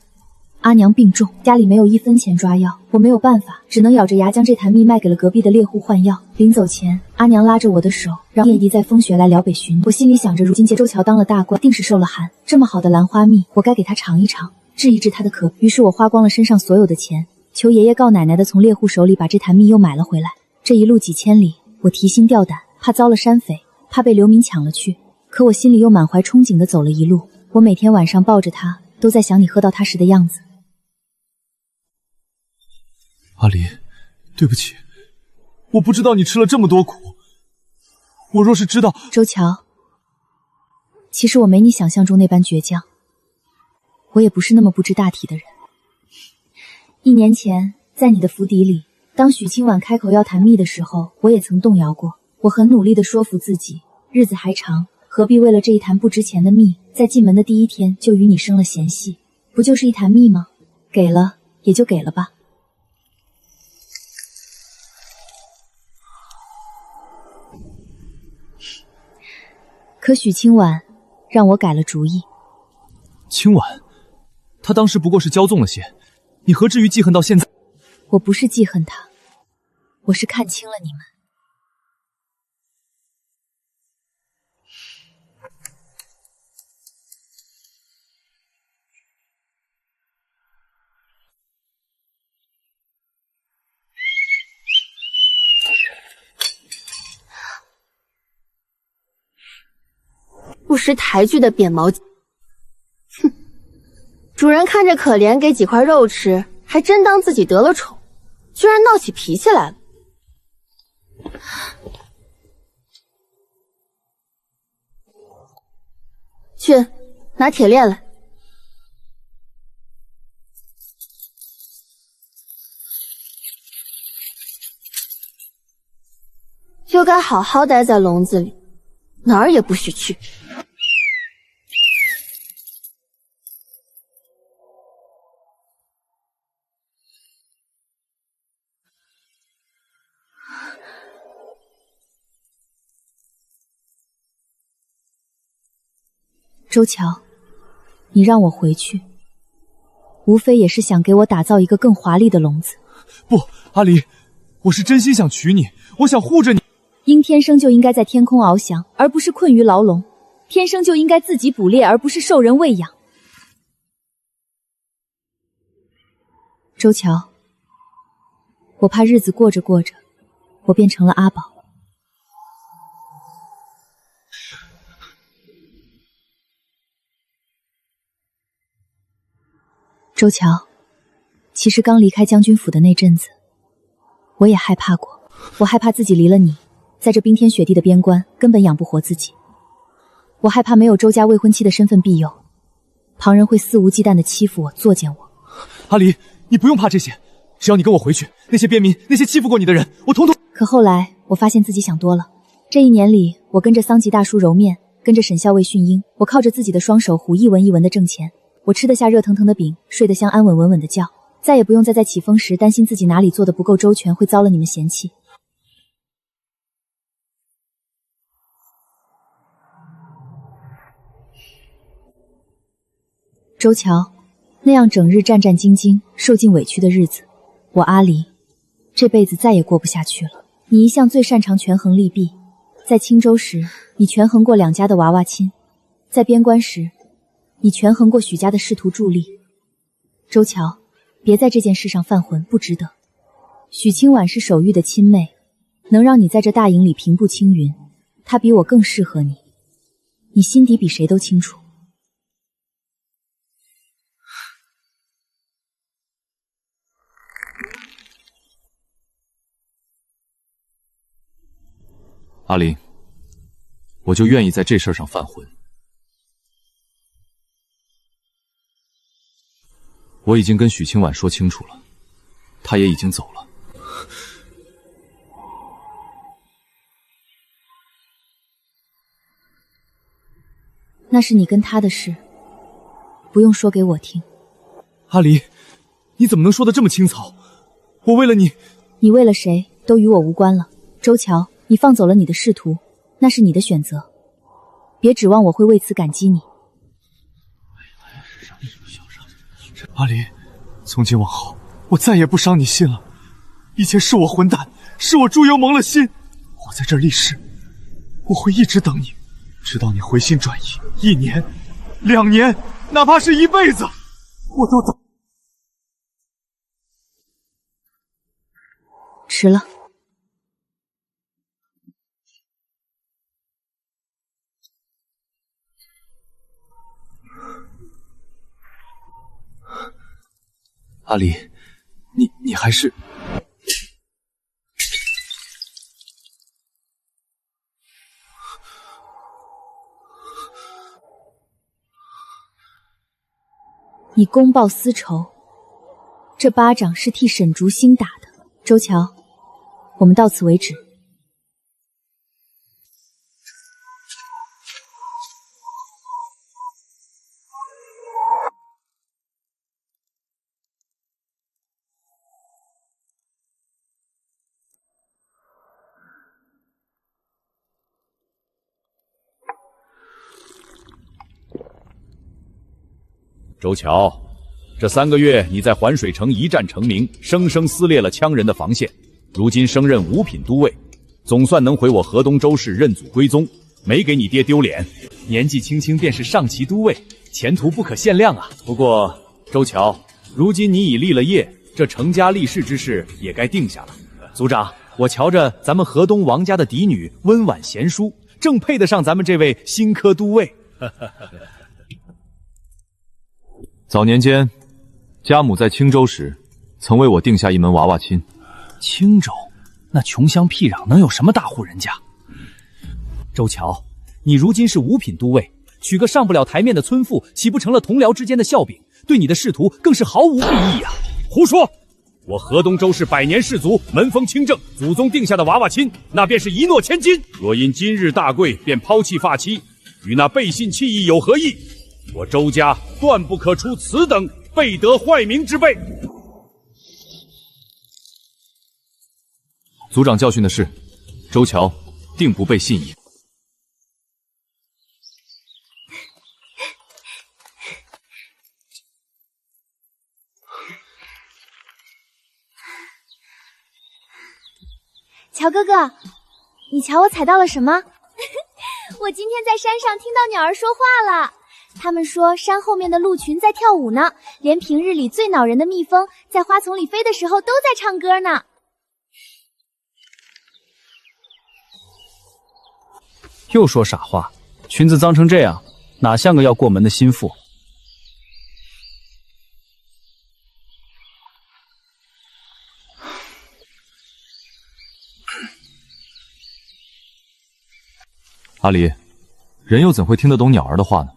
S1: 阿娘病重，家里没有1分钱抓药，我没有办法，只能咬着牙将这坛蜜卖给了隔壁的猎户换药。临走前，阿娘拉着我的手，让叶迪在风雪来辽北寻。我心里想着，如今接周桥当了大官，定是受了寒，这么好的兰花蜜，我该给他尝一尝，治一治他的渴。于是我花光了身上所有的钱，求爷爷告奶奶的从猎户手里把这坛蜜又买了回来。这一路几千里，我提心吊胆，怕遭了山匪，怕被流民抢了去。可我心里又满怀憧憬地走了一路。我每天晚上抱着它，都在想你喝到它时的样子。
S3: 阿离，对不起，我不知道你吃了这么多苦。我若是知道……
S1: 周乔，其实我没你想象中那般倔强，我也不是那么不知大体的人。1年前，在你的府邸里，当许清婉开口要谈蜜的时候，我也曾动摇过。我很努力地说服自己，日子还长，何必为了这一坛不值钱的蜜，在进门的第一天就与你生了嫌隙？不就是一坛蜜吗？给了也就给了吧。可许清婉让我改了主意。
S3: 清婉，她当时不过是骄纵了些，你何至于记恨到现在？
S1: 我不是记恨她，我是看清了你们。
S2: 不识抬举的扁毛，哼！主人看着可怜，给几块肉吃，还真当自己得了宠，居然闹起脾气来了。去拿铁链来。就该好好待在笼子里，哪儿也不许去。
S1: 周乔，你让我回去，无非也是想给我打造一个更华丽的笼子。
S3: 不，阿离，我是真心想娶你，我想护着你。
S1: 鹰天生就应该在天空翱翔，而不是困于牢笼；天生就应该自己捕猎，而不是受人喂养。周乔，我怕日子过着过着，我变成了阿宝。周乔，其实刚离开将军府的那阵子，我也害怕过。我害怕自己离了你，在这冰天雪地的边关根本养不活自己。我害怕没有周家未婚妻的身份庇佑，旁人会肆无忌惮地欺负我、作践我。
S3: 阿离，你不用怕这些，只要你跟我回去，那些边民、那些欺负过你的人，我统统……
S1: 可后来我发现自己想多了。这1年里，我跟着桑吉大叔揉面，跟着沈校尉训鹰，我靠着自己的双手虎一文一文的挣钱。我吃得下热腾腾的饼，睡得香，安稳稳稳的觉，再也不用在起风时担心自己哪里做的不够周全，会遭了你们嫌弃。周乔，那样整日战战兢兢、受尽委屈的日子，我阿离这辈子再也过不下去了。你一向最擅长权衡利弊，在青州时，你权衡过2家的娃娃亲；在边关时，你权衡过许家的仕途助力。周乔，别在这件事上犯浑，不值得。许清婉是守玉的亲妹，能让你在这大营里平步青云，她比我更适合你，你心底比谁都清楚。
S3: 阿离，我就愿意在这事儿上犯浑。我已经跟许清婉说清楚了，她也已经走了。
S1: 那是你跟他的事，不用说给我听。
S8: 阿离，你怎么能说得这么轻草？我为了你，
S1: 你为了谁都与我无关了。周乔，你放走了你的仕途，那是你的选择，别指望我会为此感激你。
S11: 阿离，从今往后，我再也不伤你心了。以前是我混蛋，是我猪油蒙了心。我在这儿立誓，我会一直等你，直到你回心转意。1年、2年，哪怕是一辈子，我都等。
S1: 迟了。
S11: 阿离，你还是……
S1: 你公报私仇，这巴掌是替沈竹心打的。周乔，我们到此为止。
S7: 周乔，这3个月你在环水城一战成名，生生撕裂了羌人的防线。如今升任5品都尉，总算能回我河东周氏认祖归宗，没给你爹丢脸。
S8: 年纪轻轻便是上骑都尉，前途不可限量啊！不过周乔，如今你已立了业，这成家立室之事也该定下了。族长，我瞧着咱们河东王家的嫡女温婉贤淑，正配得上咱们这位新科都尉。
S3: 早年间，家母在青州时，曾为我定下一门娃娃亲。
S10: 青州，那穷乡僻壤能有什么大户人家？
S8: 周乔，你如今是5品都尉，娶个上不了台面的村妇，岂不成了同僚之间的笑柄？对你的仕途更是毫无裨益啊！
S7: 胡说！我河东周氏100年氏族，门风清正，祖宗定下的娃娃亲，那便是一诺千金。若因今日大贵便抛弃发妻，与那背信弃义有何异？我周家断不可出此等背德坏名之辈。
S3: 族长教训的是，周乔定不背信义。
S5: 乔哥哥，你瞧我采到了什么？我今天在山上听到鸟儿说话了。他们说山后面的鹿群在跳舞呢，连平日里最恼人的蜜蜂在花丛里飞的时候都在唱歌呢。
S10: 又说傻话，裙子脏成这样，哪像个要过门的心腹？
S3: 阿离，人又怎会听得懂鸟儿的话呢？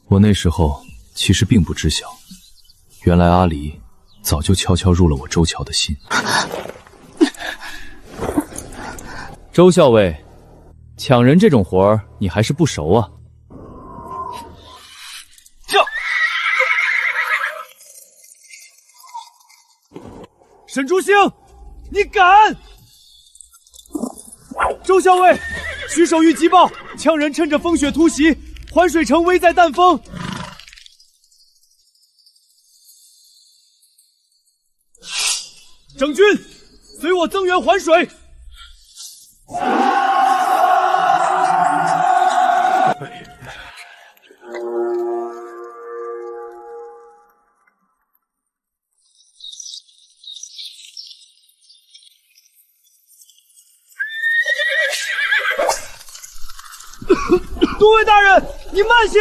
S3: 我那时候其实并不知晓，原来阿离早就悄悄入了我周乔的心。
S8: 周校尉，抢人这种活儿你还是不熟啊。
S4: 沈竹兴，你敢！周校尉，徐守玉急报，羌人趁着风雪突袭，环水城危在旦风。整军，随我增援环水。都尉大人，你慢些，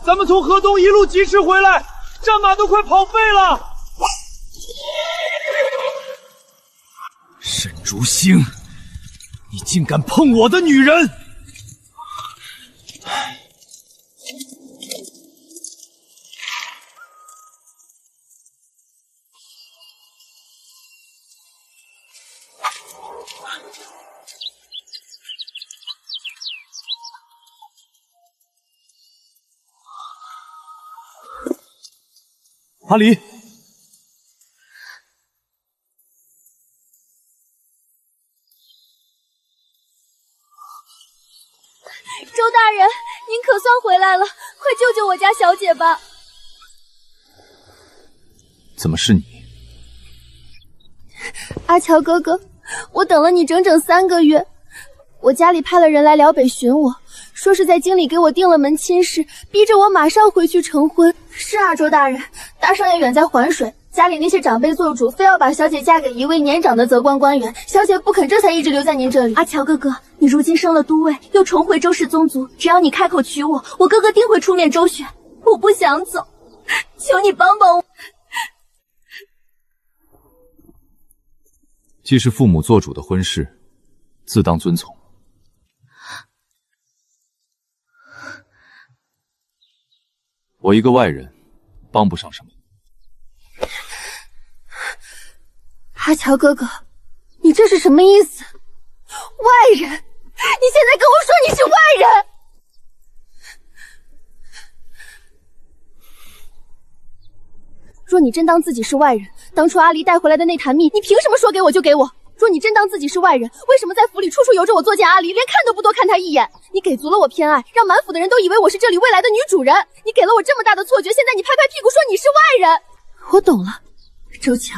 S4: 咱们从河东一路疾驰回来，战马都快跑废了！
S11: 沈竹星，你竟敢碰我的女人！
S3: 阿离，
S5: 周大人，您可算回来了，快救救我家小姐吧！
S3: 怎么是你？
S2: 阿乔哥哥，我等了你整整3个月，我家里派了人来辽北寻我，说是在京里给我定了门亲事，逼着我马上回去成婚。是啊，周大人，大少爷远在环水，家里那些长辈做主，非要把小姐嫁给一位年长的泽官官员，小姐不肯，这才一直留在您这里。
S5: 阿乔哥哥，你如今升了都尉，又重回周氏宗族，只要你开口娶我，我哥哥定会出面周旋。我不想走，求你帮帮我。
S3: 既是父母做主的婚事，自当遵从。我一个外人，帮不上什么。
S2: 阿乔哥哥，你这是什么意思？外人？你现在跟我说你是外人？若你真当自己是外人，当初阿离带回来的那坛蜜，你凭什么说给我就给我？若你真当自己是外人，为什么在府里处处由着我作践阿离，连看都不多看他一眼？你给足了我偏爱，让满府的人都以为我是这里未来的女主人。你给了我这么大的错觉，现在你拍拍屁股说你是外人。我懂了，周乔，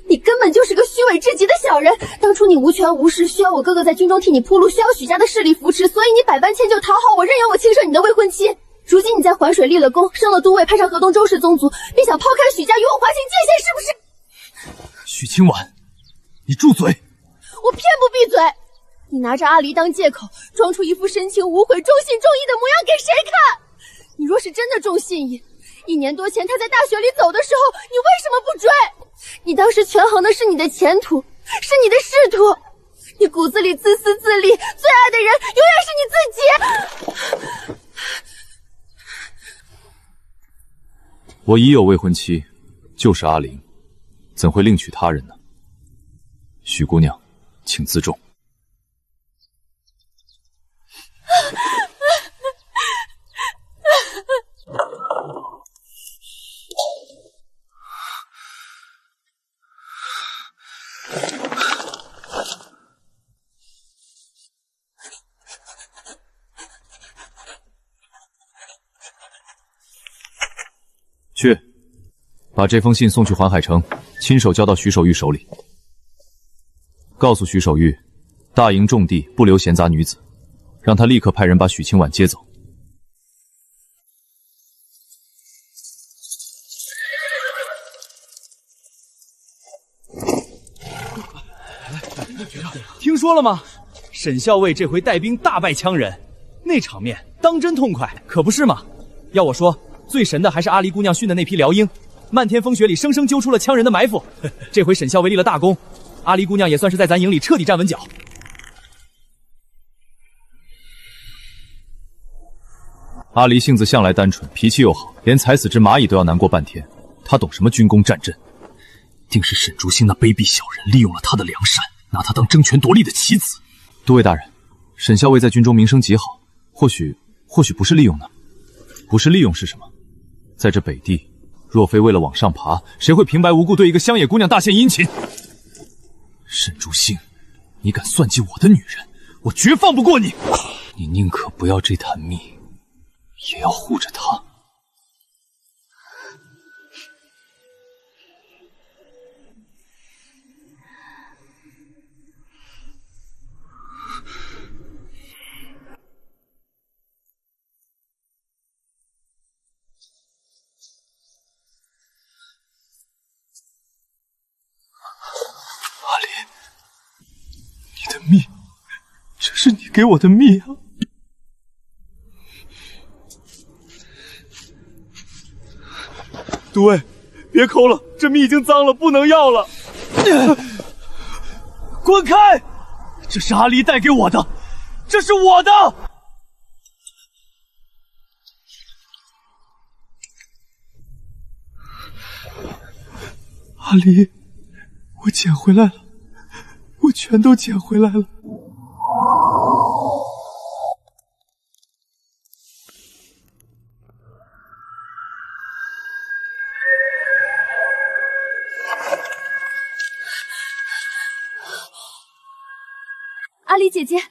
S2: 你根本就是个虚伪至极的小人。当初你无权无势，需要我哥哥在军中替你铺路，需要许家的势力扶持，所以你百般迁就讨好我，任由我轻射你的未婚妻。如今你在环水立了功，升了都尉，派上河东周氏宗族，便想抛开许家与我划清界限，是不是？
S11: 许清婉，你住嘴！
S2: 我偏不闭嘴！你拿着阿离当借口，装出一副深情无悔、重信重义的模样给谁看？你若是真的重信义，1年多前他在大雪里走的时候，你为什么不追？你当时权衡的是你的前途，是你的仕途，你骨子里自私自利，最爱的人永远是你自己。
S3: 我已有未婚妻，就是阿玲，怎会另娶他人呢？许姑娘，请自重。去，把这封信送去环海城，亲手交到徐守玉手里。告诉徐守玉，大营重地，不留闲杂女子，让他立刻派人把许清婉接走。
S8: 听说了吗？沈校尉这回带兵大败羌人，那场面当真痛快，可不是吗？要我说，最神的还是阿离姑娘训的那批辽鹰，漫天风雪里生生揪出了羌人的埋伏。这回沈校尉立了大功，阿离姑娘也算是在咱营里彻底站稳脚。
S3: 阿离性子向来单纯，脾气又好，连踩死只蚂蚁都要难过半天。他懂什么军功战阵？
S11: 定是沈竹星那卑鄙小人利用了他的良善，拿他当争权夺利的棋子。
S3: 都尉大人，沈校尉在军中名声极好，或许不是利用呢？不是利用是什么？在这北地，若非为了往上爬，谁会平白无故对一个乡野姑娘大献殷勤？
S11: 沈竹星，你敢算计我的女人，我绝放不过你！你宁可不要这坛蜜，也要护着她。阿离，你的蜜，这是你给我的蜜啊！都尉，别抠了，这蜜已经脏了，不能要了。滚开！这是阿离带给我的，这是我的。阿离，我捡回来了，我全都捡回来了。
S5: 阿离姐姐，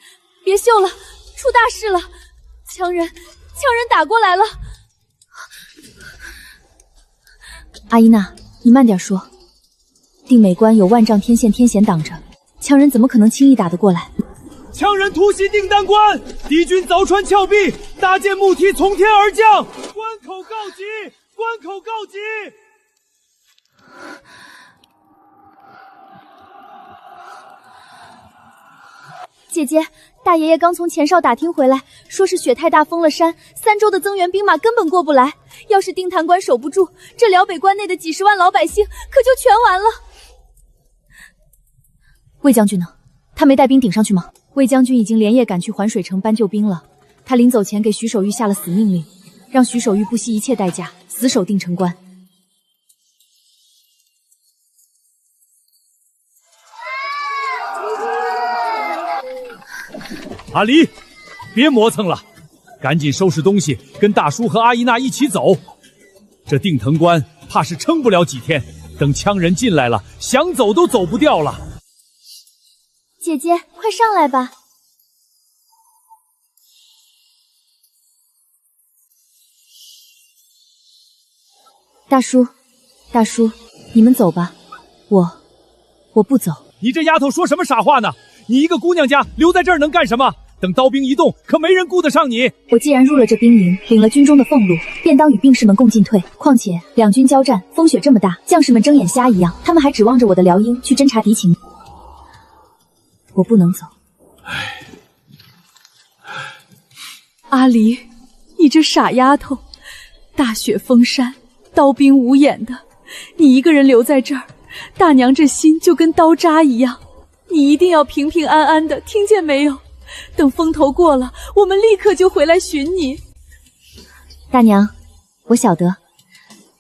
S5: 别绣了，出大事了！强人打过来了！
S1: 阿依娜，你慢点说。定美关有万丈天线天险挡着，羌人怎么可能轻易打得过来？
S4: 羌人突袭定丹关，敌军凿穿峭壁，搭建木梯从天而降，关口告急！关口告急！
S5: 姐姐，大爷爷刚从前哨打听回来，说是雪太大封了山，3州的增援兵马根本过不来。要是定坛关守不住，这辽北关内的几10万老百姓可就全完了。
S1: 魏将军呢？他没带兵顶上去吗？魏将军已经连夜赶去环水城搬救兵了。他临走前给徐守玉下了死命令，让徐守玉不惜一切代价死守定城关。
S4: 阿离，别磨蹭了，赶紧收拾东西，跟大叔和阿依娜一起走。这定藤关怕是撑不了几天，等羌人进来了，想走都走不掉了。
S5: 姐姐，快上来吧。
S1: 大叔，你们走吧，我不走。
S4: 你这丫头说什么傻话呢？你一个姑娘家留在这儿能干什么？等刀兵一动，可没人顾得上你。
S1: 我既然入了这兵营，领了军中的俸禄，便当与兵士们共进退。况且两军交战，风雪这么大，将士们睁眼瞎一样，他们还指望着我的辽鹰去侦察敌情。我不能走。
S6: 阿离，你这傻丫头，大雪封山，刀兵无眼的，你一个人留在这儿，大娘这心就跟刀扎一样。你一定要平平安安的，听见没有？等风头过了，我们立刻就回来寻你。
S1: 大娘，我晓得，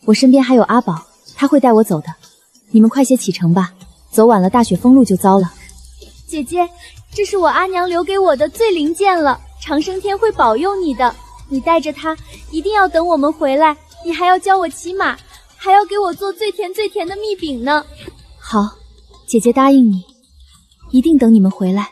S1: 我身边还有阿宝，他会带我走的。你们快些启程吧，走晚了大雪封路就糟了。
S5: 姐姐，这是我阿娘留给我的醉灵剑了，长生天会保佑你的。你带着它，一定要等我们回来。你还要教我骑马，还要给我做最甜最甜的蜜饼呢。
S1: 好，姐姐答应你，一定等你们回来。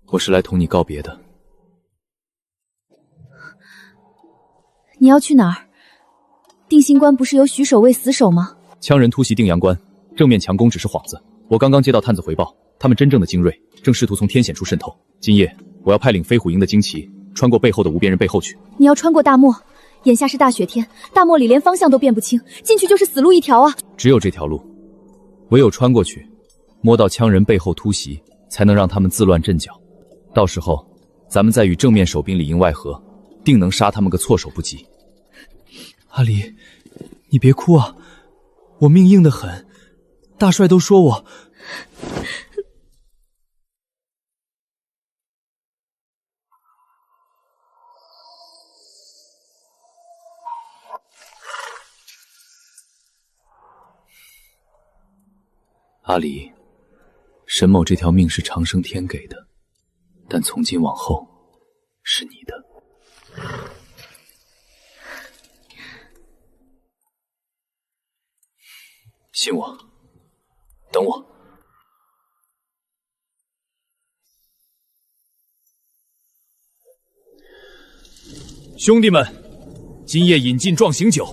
S3: 我是来同你告别的。
S1: 你要去哪儿？定心关不是有许守卫死守吗？
S3: 羌人突袭定阳关，正面强攻只是幌子。我刚刚接到探子回报，他们真正的精锐正试图从天险处渗透。今夜我要派领飞虎营的旌旗穿过背后的无边人背后去。
S1: 你要穿过大漠，眼下是大雪天，大漠里连方向都辨不清，进去就是死路一条啊！
S3: 只有这条路，唯有穿过去，摸到羌人背后突袭，才能让他们自乱阵脚。到时候，咱们再与正面守兵里应外合，定能杀他们个措手不及。
S11: 阿离，你别哭啊，我命硬得很，大帅都说我。
S3: 阿离，沈某这条命是长生天给的，但从今往后是你的。信我，等我。
S4: 兄弟们，今夜引进壮行酒，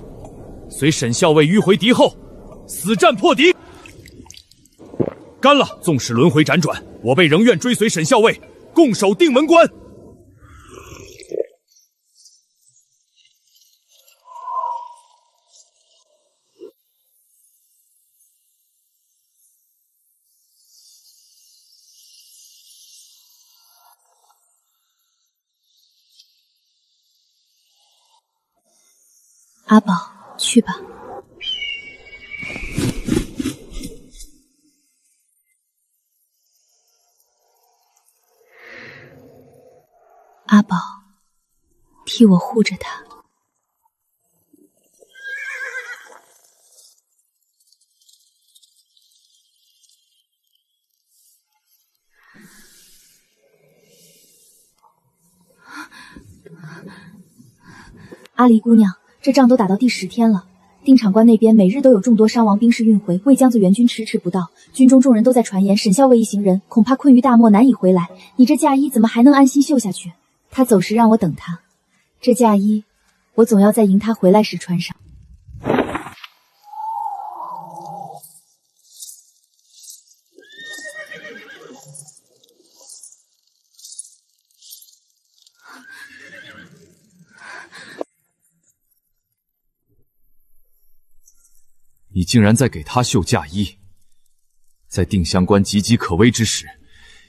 S4: 随沈校尉迂回敌后，死战破敌。
S7: 干了！纵使轮回辗转，我辈仍愿追随沈校尉，共守定门关。
S1: 阿宝，去吧。阿宝，替我护着他。阿离姑娘，这仗都打到第10天了，定场关那边每日都有众多伤亡兵士运回，魏将子援军迟迟不到，军中众人都在传言沈校尉一行人恐怕困于大漠难以回来，你这嫁衣怎么还能安心绣下去？他走时让我等他，这嫁衣我总要在迎他回来时穿上。
S3: 你竟然在给他绣嫁衣，在定襄关岌岌可危之时，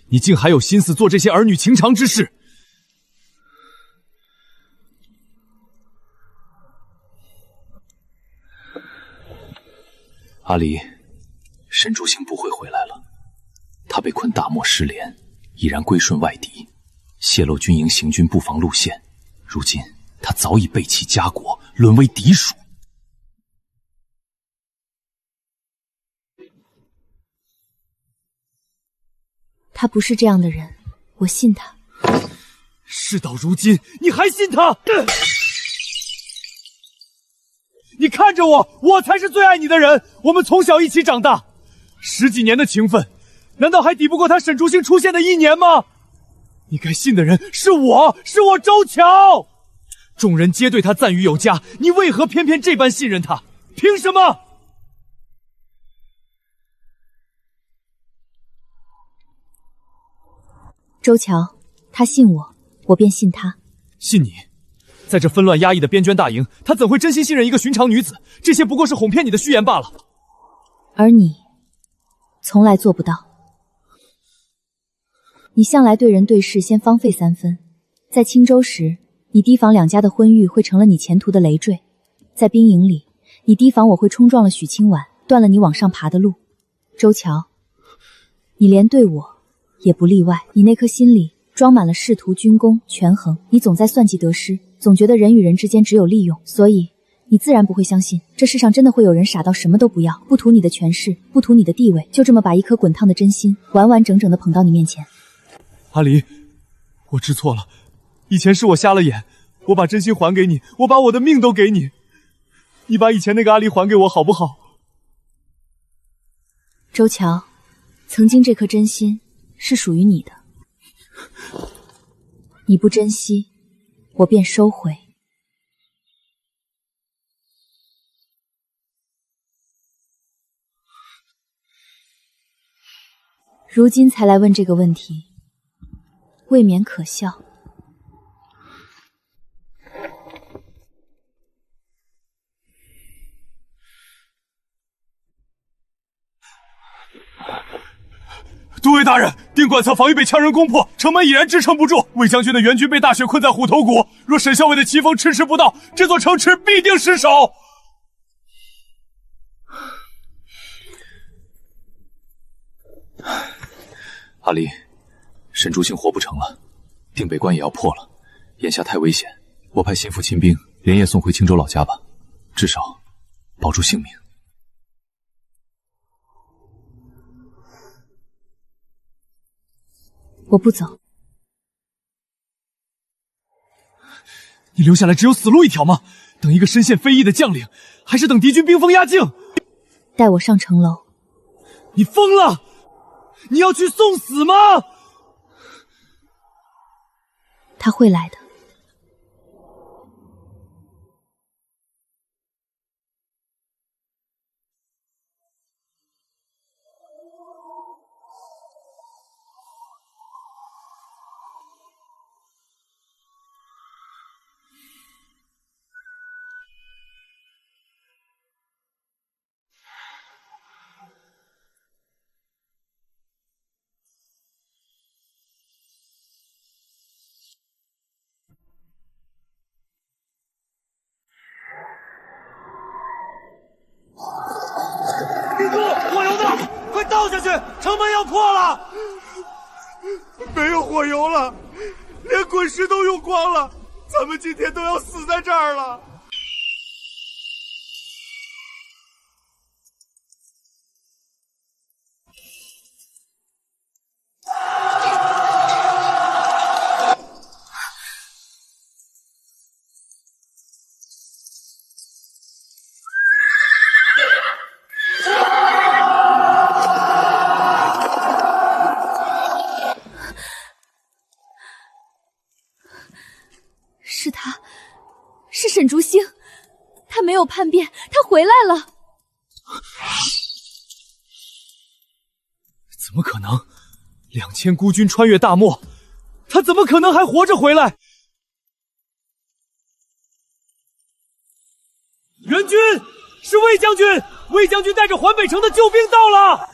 S3: 你竟还有心思做这些儿女情长之事。阿离，沈竹星不会回来了，他被困大漠失联，已然归顺外敌，泄露军营行军布防路线，如今他早已背弃家国，沦为敌属。
S1: 他不是这样的人，我信他。
S4: 事到如今，你还信他？你看着我，我才是最爱你的人。我们从小一起长大，10几年的情分，难道还抵不过他沈竹星出现的1年吗？你该信的人是我周乔。众人皆对他赞誉有加，你为何偏偏这般信任他？凭什么？
S1: 周乔，他信我，我便信他。
S4: 信你？在这纷乱压抑的边捐大营，他怎会真心信任一个寻常女子？这些不过是哄骗你的虚言罢了。
S1: 而你，从来做不到。你向来对人对事先方费3分。在青州时，你提防2家的婚育会成了你前途的累赘；在兵营里，你提防我会冲撞了许清婉，断了你往上爬的路。周乔，你连对我也不例外，你那颗心里装满了仕途、军功、权衡，你总在算计得失，总觉得人与人之间只有利用，所以你自然不会相信这世上真的会有人傻到什么都不要，不图你的权势，不图你的地位，就这么把一颗滚烫的真心完完整整的捧到你面前。
S4: 阿离，我知错了，以前是我瞎了眼，我把真心还给你，我把我的命都给你，你把以前那个阿离还给我好不好？
S1: 周乔，曾经这颗真心是属于你的，你不珍惜，我便收回。如今才来问这个问题，未免可笑。
S4: 都尉大人，定馆侧防御被羌人攻破，城门已然支撑不住。魏将军的援军被大雪困在虎头谷，若沈校尉的奇锋迟迟不到，这座城池必定失守。
S3: 阿离，沈竹星活不成了，定北关也要破了，眼下太危险，我派心腹亲兵连夜送回青州老家吧，至少保住性命。
S1: 我不走。
S4: 你留下来只有死路一条吗？等一个身陷非议的将领，还是等敌军兵锋压境？
S1: 带我上城楼。
S4: 你疯了！你要去送死吗？
S1: 他会来的。
S11: 跳下去，城门要破了！没有火油了，连滚石都用光了，咱们今天都要死在这儿了。
S1: 是他，是沈竹星，他没有叛变，他回来了。
S4: 怎么可能？2000孤军穿越大漠，他怎么可能还活着回来？援军，是魏将军！魏将军带着环北城的救兵到了。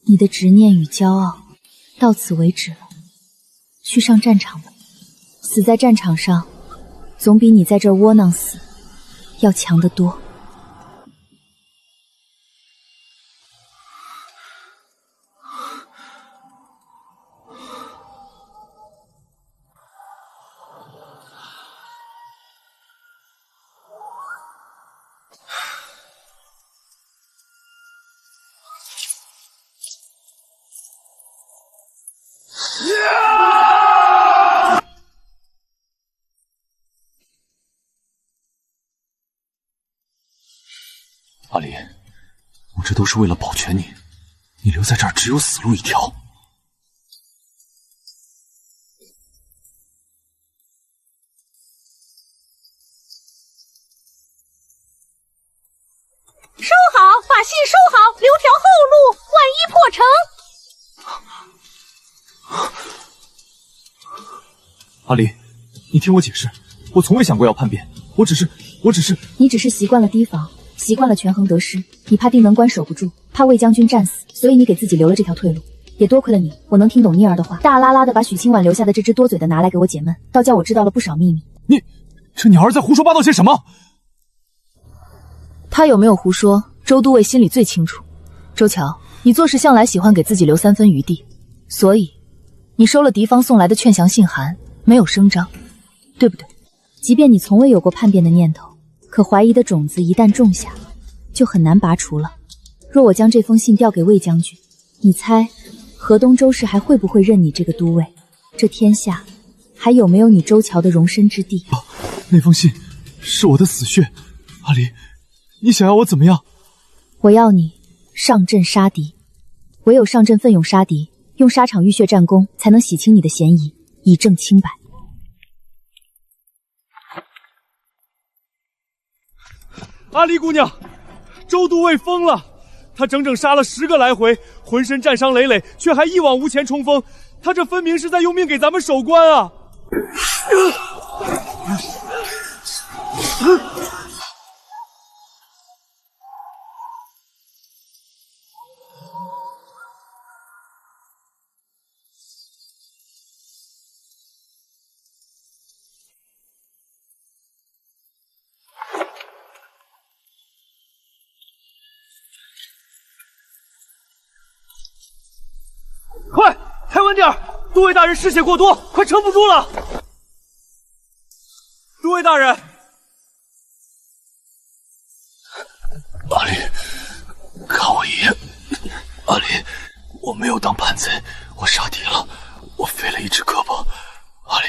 S1: 你的执念与骄傲到此为止了，去上战场吧。死在战场上，总比你在这儿窝囊死要强得多。
S3: 阿离，我这都是为了保全你，你留在这儿只有死路一条。
S6: 收好，把信收好，留条后路，万一破城。
S3: 阿离，你听我解释，我从未想过要叛变，我只是……
S1: 你只是习惯了提防，习惯了权衡得失，你怕定门关守不住，怕魏将军战死，所以你给自己留了这条退路。也多亏了你，我能听懂妮儿的话，大啦啦的把许清婉留下的这只多嘴的拿来给我解闷，倒叫我知道了不少秘密。
S3: 这鸟儿在胡说八道些什么？
S12: 他有没有胡说，周都尉心里最清楚。周乔，你做事向来喜欢给自己留3分余地，所以你收了敌方送来的劝降信函，没有声张，对不对？
S1: 即便你从未有过叛变的念头，可怀疑的种子一旦种下，就很难拔除了。若我将这封信调给魏将军，你猜河东周氏还会不会认你这个都尉？这天下还有没有你周乔的容身之地？
S11: 那封信是我的死穴，阿离，你想要我怎么样？
S1: 我要你上阵杀敌，唯有上阵奋勇杀敌，用沙场浴血战功，才能洗清你的嫌疑，以证清白。
S4: 阿离姑娘，周都尉疯了，他整整杀了10个来回，浑身战伤累累，却还一往无前冲锋，他这分明是在用命给咱们守关啊！快，开稳点！都尉大人失血过多，快撑不住了！都尉大人，
S3: 阿离，看我一眼。阿离，我没有当叛贼，我杀敌了，我废了一只胳膊。阿离。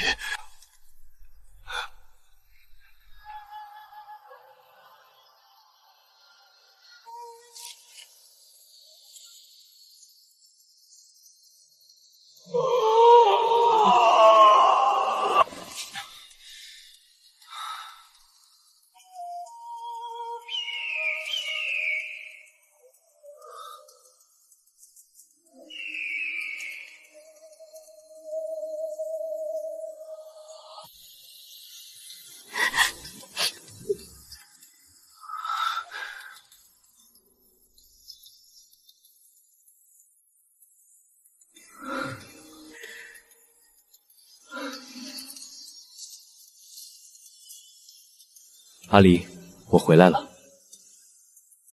S3: 阿离，我回来了。